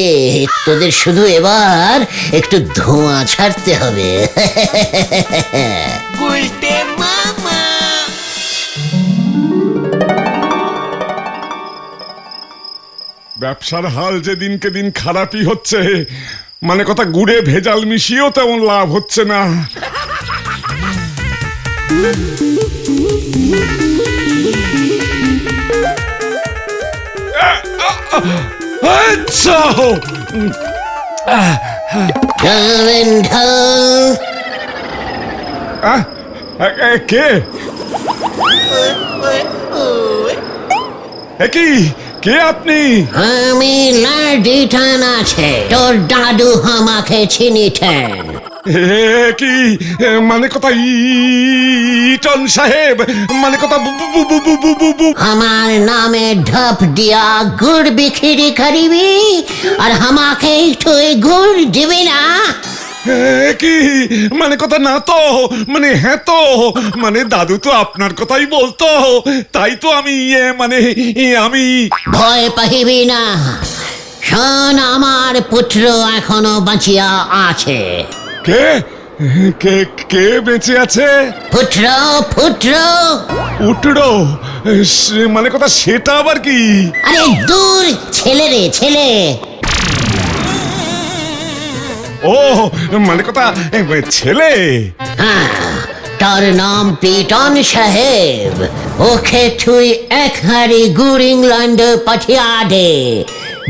তোদের শুধু এবার একটু ধোঁয়া ছাড়তে হবে। ব্যবসার হাল যে দিনকে দিন খারাপই হচ্ছে। মানে কথা গুড়ে ভেজাল মিশিয়েও তেমন লাভ হচ্ছে না। আচ্ছা কে কি কে আপনি? আমি লাডিটান আছে, তোর দাদু আমাকে চিনিতেন। কি মানে কথা ইটন সাহেব, মানে কথা আমার নামে ঢপ দিয়া গুড় বিক্রি করিবি আর আমাকে তুই গুড় দিবি না? কি মানে কথা না তো, মানে হ্যাঁ তো, মানে দাদু তো আপনার কথাই বলতো, তাই তো আমি মানে আমি ভয় পাহিবি না। শোন, আমার পুত্র এখনো বাঁচিয়া আছে। কে কে কে বেঁচে আছে? পুত্র পুত্র উঠড়ো মানে কথা সেটা আবার কি? আরে দূর, ছেলে রে ছেলে। ও মানে কথা ছেলে। হ্যাঁ, তার নাম পিটন সাহেব। ওকে তুই এক হাড়ি গুড় ইংল্যান্ডে পাঠিয়া দে।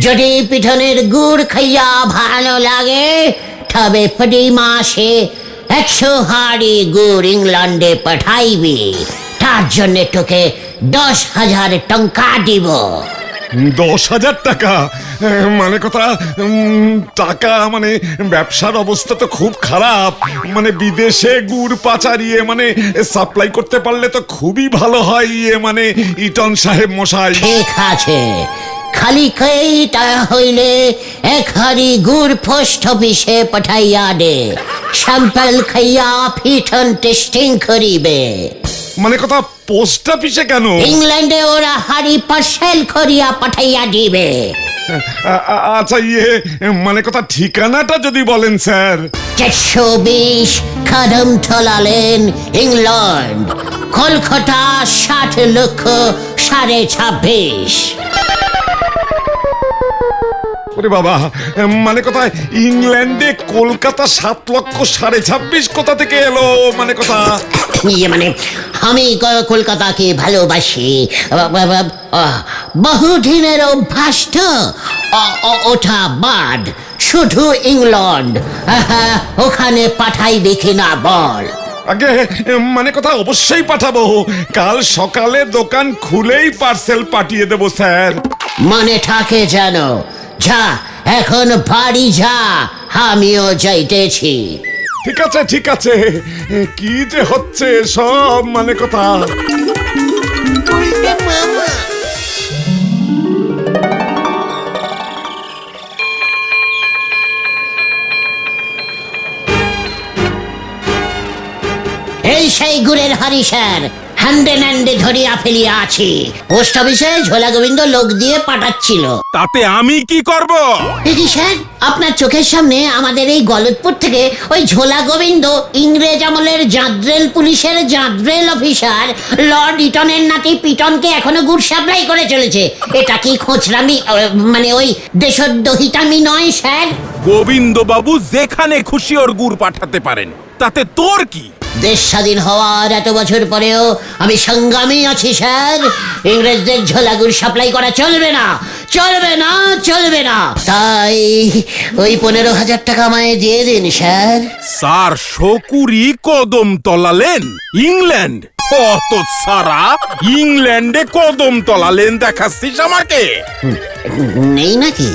যদি পিটনের গুড় খাইয়া ভালো লাগে তবে প্রতি মাসে 100 হাড়ি গুড় ইংল্যান্ডে পাঠাইবি। তার জন্য তোকে 10,000 টাকা দিব। 10,000 টাকা? মানে কথা টাকা মানে ব্যবসার অবস্থা তো খুব খারাপ। মানে বিদেশে গুড় পাচারিয়ে মানে সাপ্লাই করতে পারলে তো খুবই ভালো হয়। মানে ইটন সাহেব মশাই। ঠিক আছে, খালি কইটা হইলে 1 হাড়ি গুড় পোস্ট অফিসে পাঠাইয়া দে। স্যাম্পল খাইয়া পিটন টেস্টিং করিবে। মানে কথা পোস্ট অফিসে কেন? ইংল্যান্ডে ওরা হাড়ি পার্সেল করিয়া পাঠাইয়া দিবে। আচ্ছা মানে কথা ঠিকানাটা যদি বলেন sir. 420 Kadamtala lane, England, Kolkata 60,26,500। ওরে বাবা, মানে কথা ইংল্যান্ডে কলকাতা 7,26,500 কোথা থেকে এলো? মানে কথা মানে আমি কলকাতাকে ভালোবাসি, বহুদিনের অভ্যাস তো। ওঠা বাদ, শুধু ইংল্যান্ড। ওখানে পাঠাইবে কিনা বল? আগে মানে কথা অবশ্যই পাঠাবো। কাল সকালে দোকান খুলেই পার্সেল পাঠিয়ে দেবো স্যার। মনে থাকে যেন। যা এখন বাড়ি যা, আমিও যাইতেছি। ঠিক আছে ঠিক আছে। কি যে হচ্ছে সব, মানে কথা এই সেই গুড়ের হাড়ি স্যার। হ্যান্ডে ন্যান্ডে ধরিয়া ফেলিয়া আছি। পোস্ট অফিসে ঝোলা গোবিন্দ লোক দিয়ে পাঠাচ্ছিল। তাতে আমি কি করব? দেখি স্যার, আপনার চোখের সামনে আমাদের এই গলতপুর থেকে ওই ঝোলা গোবিন্দ ইংরেজ আমলের জাদ্রেল পুলিশের জাদ্রেল অফিসার লর্ড ইটনের নাতি পিটনকে এখনো গুড় সাপ্লাই করে চলেছে। এটা কি খোঁচরামি, মানে ওই দেশদ্রোহিতামি নয় স্যার? গোবিন্দ বাবু যেখানে খুশি ওর গুড় পাঠাতে পারেন, তাতে তোর কি? দেশ স্বাধীন হওয়ার এত বছর পরেও আমি সংগ্রামী আছি স্যার। ইংরেজদের ঝোলা গুড় সাপ্লাই করা চলবে না, চলবে না, চলবে না। তাই ওই 15,000 টাকা আমায় দিয়ে দিন স্যার। স্যার শকুরি কদম তলালেন ইংল্যান্ড? কত সারা ইংল্যান্ডে কদম তলালেন দেখাচ্ছিস আমাকে? নেই নাকি?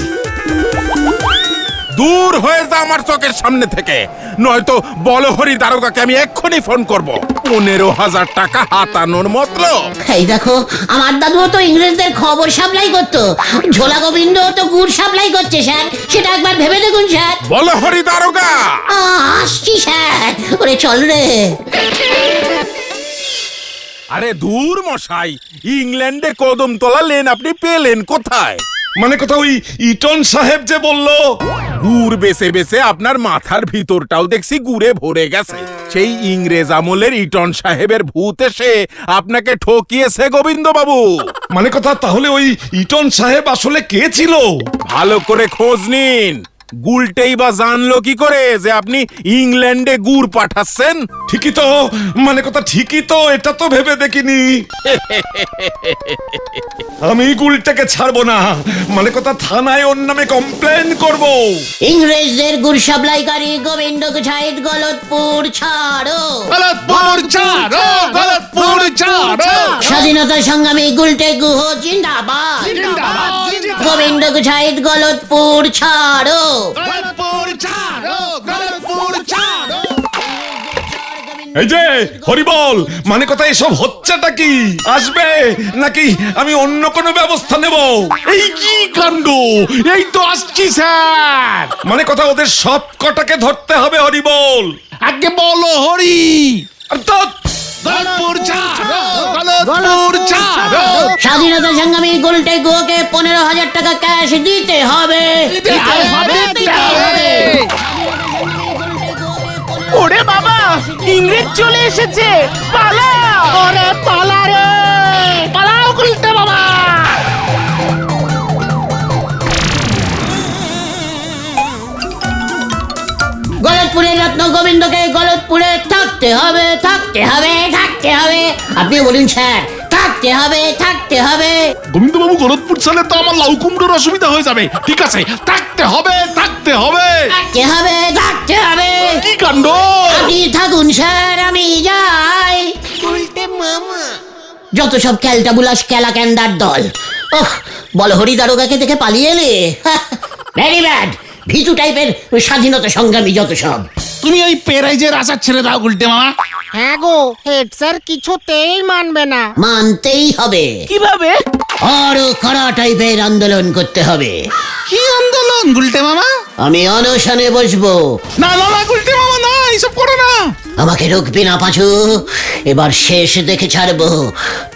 দূর হয়ে যা আমার চোখের সামনে থেকে, নয়তো বলহরি দারোগাকে আমি এক্ষুনি ফোন করব। 15,000 টাকা হাতানোর মতলব? এই দেখো, আমার দাদুও তো ইংরেজদের খবর সাপ্লাই করতো, ঝোলা গোবিন্দ তো গুড় সাপ্লাই করছে স্যার। সেটা একবার ভেবে দেখুন স্যার। বলহরি দারোগা, আসছি স্যার। ওরে চল রে। আরে দূর মশাই, ইংল্যান্ডে কদম তলালেন আপনি পেলেন কোথায়? মানে কথা ওই ইটন সাহেব যে বললো। গুড় বেছে বেছে আপনার মাথার ভিতরটাও দেখছি গুড়ে ভরে গেছে। সেই ইংরেজ আমলের ইটন সাহেবের ভূত এসে আপনাকে ঠকিয়েছে গোবিন্দ বাবু। মানে কথা তাহলে ওই ইটন সাহেব আসলে কে ছিল? ভালো করে খোঁজ নিন। গুলটেই বা জানলো কি করে যে আপনি ইংল্যান্ডে গুড় পাঠাচ্ছেন? ঠিকই তো, মানে কথা ঠিকই তো, এটা তো ভেবে দেখিনি। আমি গুলটাকে ছাড়বো না, মানে কথা থানায় ওর নামে কমপ্লেন করব। ইংরেজদের গুড় সাপ্লাইকারী গোবিন্দ গুছাইত গলতপুর ছাড়ো, গলতপুর ছাড়ো, গলতপুর ছাড়ো। স্বাধীনতা সংগ্রামী গুলটে গুহ জিন্দাবাদ, গোবিন্দ গুছাইত গলতপুর ছাড়ো, গলতপুর ছাড়ো, গলতপুর ছাড়ো। এই যে হরিবল, মানে কথা এসব হচ্ছেটা কি? আসবে নাকি আমি অন্য কোনো ব্যবস্থা নেব? এই কি কাণ্ড! এই তো আসছি স্যার। মানে কথা ওদের সব কটাকে ধরতে হবে হরিবল। আগে বলো হরি। অর্থাৎ গলতপুর ছাড়ো, গলতপুর ছাড়ো। স্বাধীনতা সংগ্রামী গুলটে গুহকে 15,000 টাকা ক্যাশ দিতে হবে। ওরে বাবা, ইংরেজ চলে এসেছে, পালা! ওরে পালা রে, পালাও গুলটে বাবা। গলতপুরের রত্ন গোবিন্দকে গলতপুরে থাকতে হবে, থাকতে হবে, থাকতে হবে। আপনি বলুন স্যার, থাকতে হবে, থাকতে হবে। গোবিন্দ বাবু গলতপুর ছাড়লে তো আমার লাউ কুমড়োর অসুবিধা হয়ে যাবে। ঠিক আছে, থাকতে হবে, থাকতে হবে, থাকতে হবে, থাকতে হবে। কি কাণ্ড! আপনি থাকুন স্যার, আমি যাই। যত সব ক্যালটাবুলাস ক্যালা ক্যান্ডার দল। ওহ, বল হরি দারোগাকে দেখে পালিয়ে এলে। ভেরি ব্যাড, ভিতু টাইপের স্বাধীনতা সংগ্রামী যত সব। তুমি ওই পেরাইজের আশা ছেড়ে দাও গুলটে মামা। হ্যাঁ গো, হেড স্যার কিছুতেই মানবে না। মানতেই হবে। কিভাবে? আরো কড়া টাইপের আন্দোলন করতে হবে। কি আন্দোলন গুলটে মামা? আমি অনশনে বসবো। না না না গুলটে মামা, না, এইসব করো না। আমাকে রুখবি না পাঁচু, এবার শেষ দেখে ছাড়বো।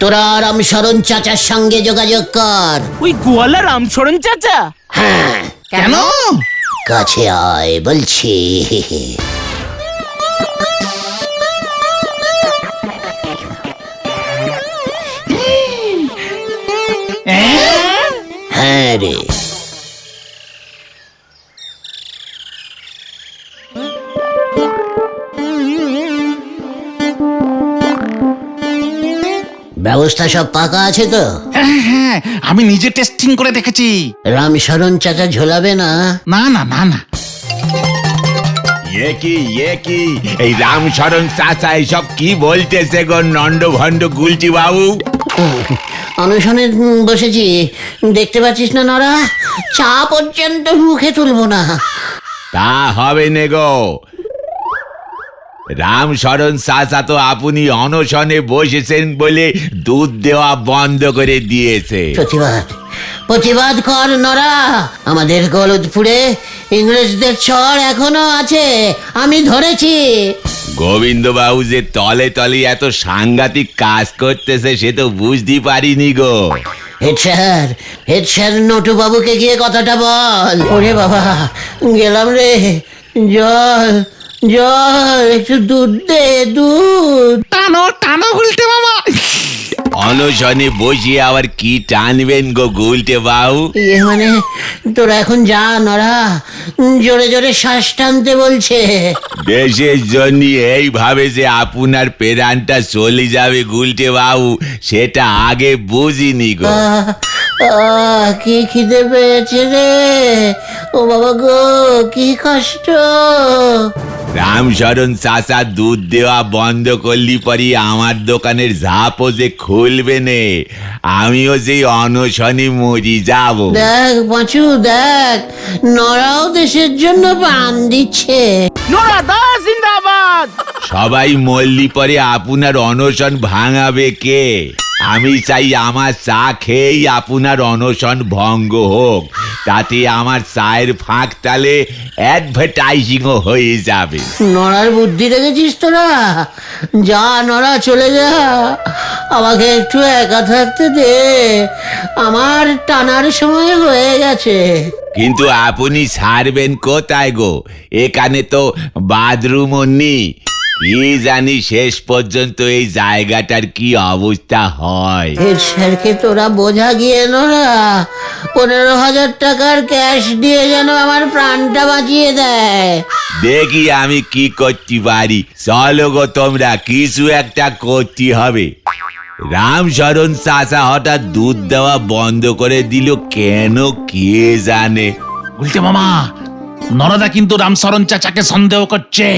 তোরা রামশরণ চাচার সঙ্গে যোগাযোগ কর। ওই গোয়ালা রামশরণ চাচা? হ্যাঁ, কেন? কাছে আয় বলছি। হ্যাঁ রে, ব্যবস্থা সব পাকা আছে তো? হ্যাঁ, আমি নিজে টেস্টিং করে দেখেছি। রামশরণ চাচা ঝোলাবে না? না না না না। এ কি এই রামশরণ চাচা এইসব কি বলতেছে গো নন্দ ভণ্ড গুলটি বাবু? অনশনে বসেছি, দেখতে পাচ্ছিস না নরা? চা পর্যন্ত মুখে তুলবো না। তা হবে নে গো। রামশরণ চাচা তো আপনি অনশনে বসেছেন বলে দুধ দেওয়া বন্ধ করে দিয়েছে। প্রতিবাদ, প্রতিবাদ কর নরা। আমাদের গলতপুরে ইংরেজদের চর এখনো আছে, আমি ধরেছি। গোবিন্দবাবু যে তলে তলে এত সাংঘাতিক কাজ করতেছে সে তো বুঝতে পারিনি গো। হেড স্যার নটু বাবুকে গিয়ে কথাটা বল। ওরে বাবা, গেলাম রে। জল জল, একটু দুধ দে, দুধ। টানো টানো গুলটে মামা। অনশনে বসিয়ে আবার কি টানবেন গো গুলটে বাবু? মানে তোরা এখন যা, নরা জোরে জোরে শ্বাস টানতে বলছে। দেশের জন্য এইভাবে যে আপনার প্রাণটা চলে যাবে গুলটে বাবু, সেটা আগে বুঝিনি গো। কি খিদে পেয়েছে রে, ও বাবা গো, কি কষ্ট। রামশরণ চাচা দুধ দেওয়া বন্ধ করলি পরি আমার দোকানের ঝাপও যে খুলবে নে, আমিও যে অনশনে মরি যাব। দেখ পাঁচু, দেখ নরাও দেশের জন্য প্রাণ দিচ্ছে। নোরা দাস জিন্দাবাদ। সবাই মরলি পরে আপনার অনশন ভাঙাবে কে? আমি চাই আমার চা খেয়েই আপনার অনশন ভঙ্গ হোক, তাতে আমার চায়ের ফাঁক তালে অ্যাডভার্টাইজিংও হয়ে যাবে। নরার বুদ্ধি রেখেছিস তোরা? যা নরা, চলে যা, আমাকে একটু একা থাকতে দে, আমার টানার সময় হয়ে গেছে। কিন্তু আপনি ছাড়বেন কোথায় গো? এখানে তো বাথরুমও নেই। কি জানি শেষ পর্যন্ত এই জায়গাটার কি অবস্থা হয়। হেড স্যারকে তোরা বোঝা গিয়ে নরা, 15,000 টাকার ক্যাশ দিয়ে যেন আমার প্রাণটা বাঁচিয়ে দেয়। দেখি আমি কি করতে পারি। চলো গো তোমরা, কিছু একটা করতে হবে। রামশরণ চাচা হঠাৎ দুধ দেওয়া বন্ধ করে দিল কেন কে জানে। গুলটে মামা, নরদা কিন্তু রামশরণ চাচাকে সন্দেহ করছে।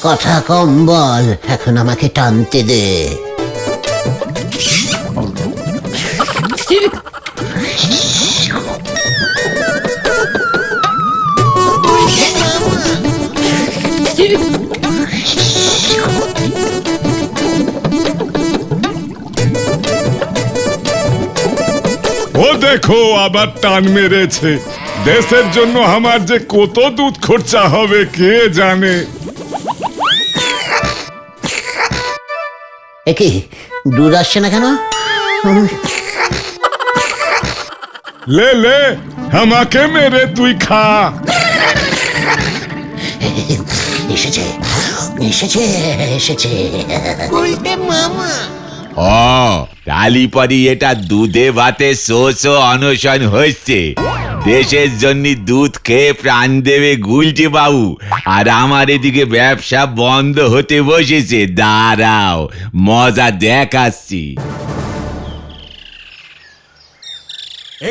কথা কম বল, এখন আমাকে টানতে দে। ও দেখো আবার টান মেরেছে। দেশের জন্য আমার যে কত দুধ খরচা হবে কে জানে। একি দুধ আসছে না কেন? লে লে, আমাকে মেরে তুই খা। এসেছে এসেছে এসেছে। ও কালীপরি, এটা দুধে ভাতে শোষো অনশন হচ্ছে। দেশের জন্য দুধ খেয়ে প্রাণ দেবে গুলটে বাবু, আর আমার এদিকে ব্যবসা বন্ধ হতে বসেছে। দাঁড়াও, মজা দেখাচ্ছি।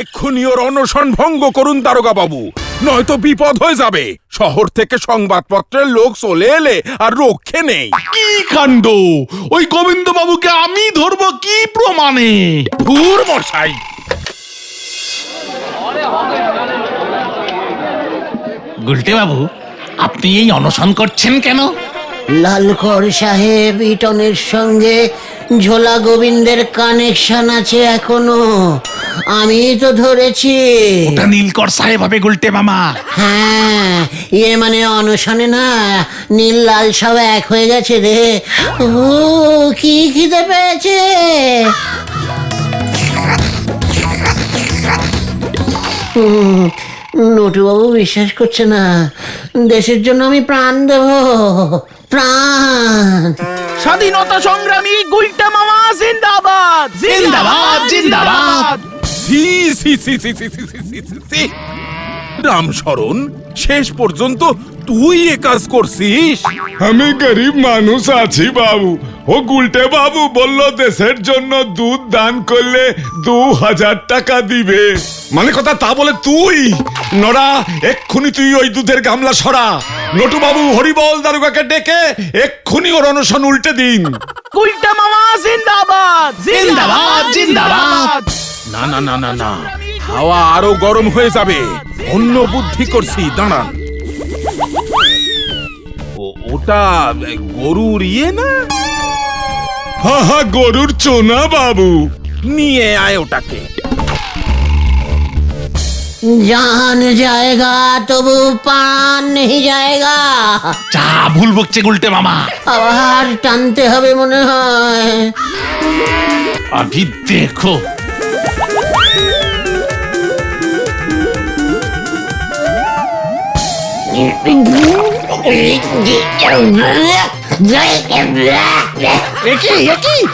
এক্ষুনি ওর অনশন ভঙ্গ করুন দারোগা বাবু, নয়তো বিপদ হয়ে যাবে। শহর থেকে সংবাদপত্রের লোক চলে এলে আর রক্ষে নেই। কি কাণ্ড! ওই গোবিন্দ বাবুকে আমি ধরবো কি প্রমাণে? ধুর মশাই। গুলটে বাবু, আপনি এই অনশন করছেন কেন? লালকর সাহেব ইটনের সঙ্গে ঝোলা গোবিন্দের কানেকশন আছে এখনো, আমি তো ধরেছি। ওটা নীলকর সাহেব হবে গুলটে মামা। হ্যাঁ, মানে অনশনে না নীল লাল সব এক হয়ে গেছে রে। ও কি খিদে পেয়েছে। নটুবাবু বিশ্বাস করছে না, দেশের জন্য আমি প্রাণ দেব, প্রাণ। স্বাধীনতা সংগ্রামী গুলটে মামা জিন্দাবাদ জিন্দাবাদ জিন্দাবাদ। সি সি সি সি সি সি সি সি সি। রামশরণ, শেষ পর্যন্ত তুই এ কাজ করছিস? আমি গরিব মানুষ আছি বাবু। ও গুলটে বাবু বলল দেশের জন্য দুধ দান করলে 2,000 টাকা দিবে। মানে কথা তা বলে তুই নড়া, এক্ষুনি তুই ওই দুধের গামলা সরা। নটু বাবু, হরিবল দারোগাকে ডেকে এক্ষুনি ওর অনশন উল্টে দিন। গুলটে মামা জিন্দাবাদ জিন্দাবাদ জিন্দাবাদ। না না না না না, হাওয়া আরো গরম হয়ে যাবে। অন্য বুদ্ধি করছি, দাঁড়ান। ওটা গরুর ইয়ে না? হা হা, গরুর চোনা বাবু। নিয়ে আয় ওটাকে। জান জায়গা তবু পান নেই জায়গা। যা ভুল বকছে গুলটে মামা। আবার টানতে হবে মনে হয়। अभी देखो।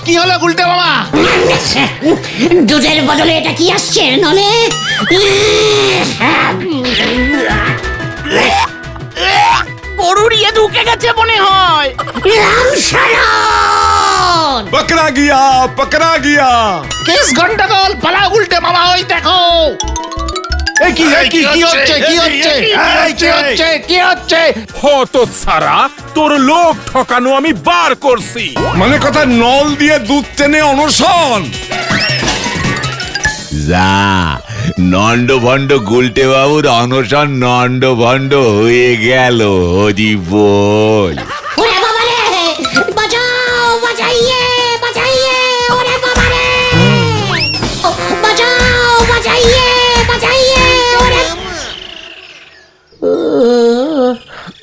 কি হলো গুলটে মামা? দুধের বদলে এটা কি আসছে নলে? গরুর ইয়ে ঢুকে গেছে মনে হয়। রামশরণ! पकड़ा गया কেস গন্ডগোল, পালাও গুলটে মামা, ওই দেখো। কি হচ্ছে? হত সারা, তোর লোক ঠকানো আমি বার করছি। মানে কথা নল দিয়ে দুধ টেনে অনশন। যা নন্ড ভণ্ড গুলটে বাবুর অনশন নন্ড ভণ্ড হয়ে গেল। হরি বল। ওরে বাবা রে! বাঁচাও! বাঁচাইয়ে! বাঁচাইয়ে! ওরে বাবা রে! ও, বাঁচাও! বাঁচাইয়ে! বাঁচাইয়ে!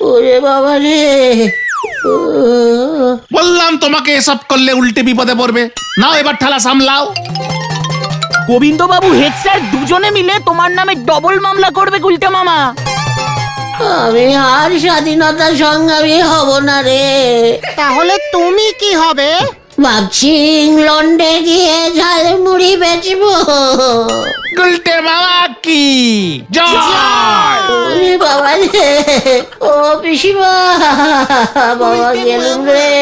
ওরে বাবা রে! বললাম তোমাকে এসব করলে উল্টে বিপদে পড়বে। নাও এবার ঠালা সামলাও। গোবিন্দবাবু হেড স্যার দুজনে মিলে তোমার নামে ডবল মামলা করবে গুলটে মামা। আমি আর স্বাধীনতা সংগ্রামী হব না রে। তাহলে তুমি কি হবে? ভাবছি ইংল্যান্ডে গিয়ে ঝালমুড়ি বেচবো। গুলটে মামা কি জয়। ওরে বাবা রে! ও পিসিমা! বাবা গেলুম রে।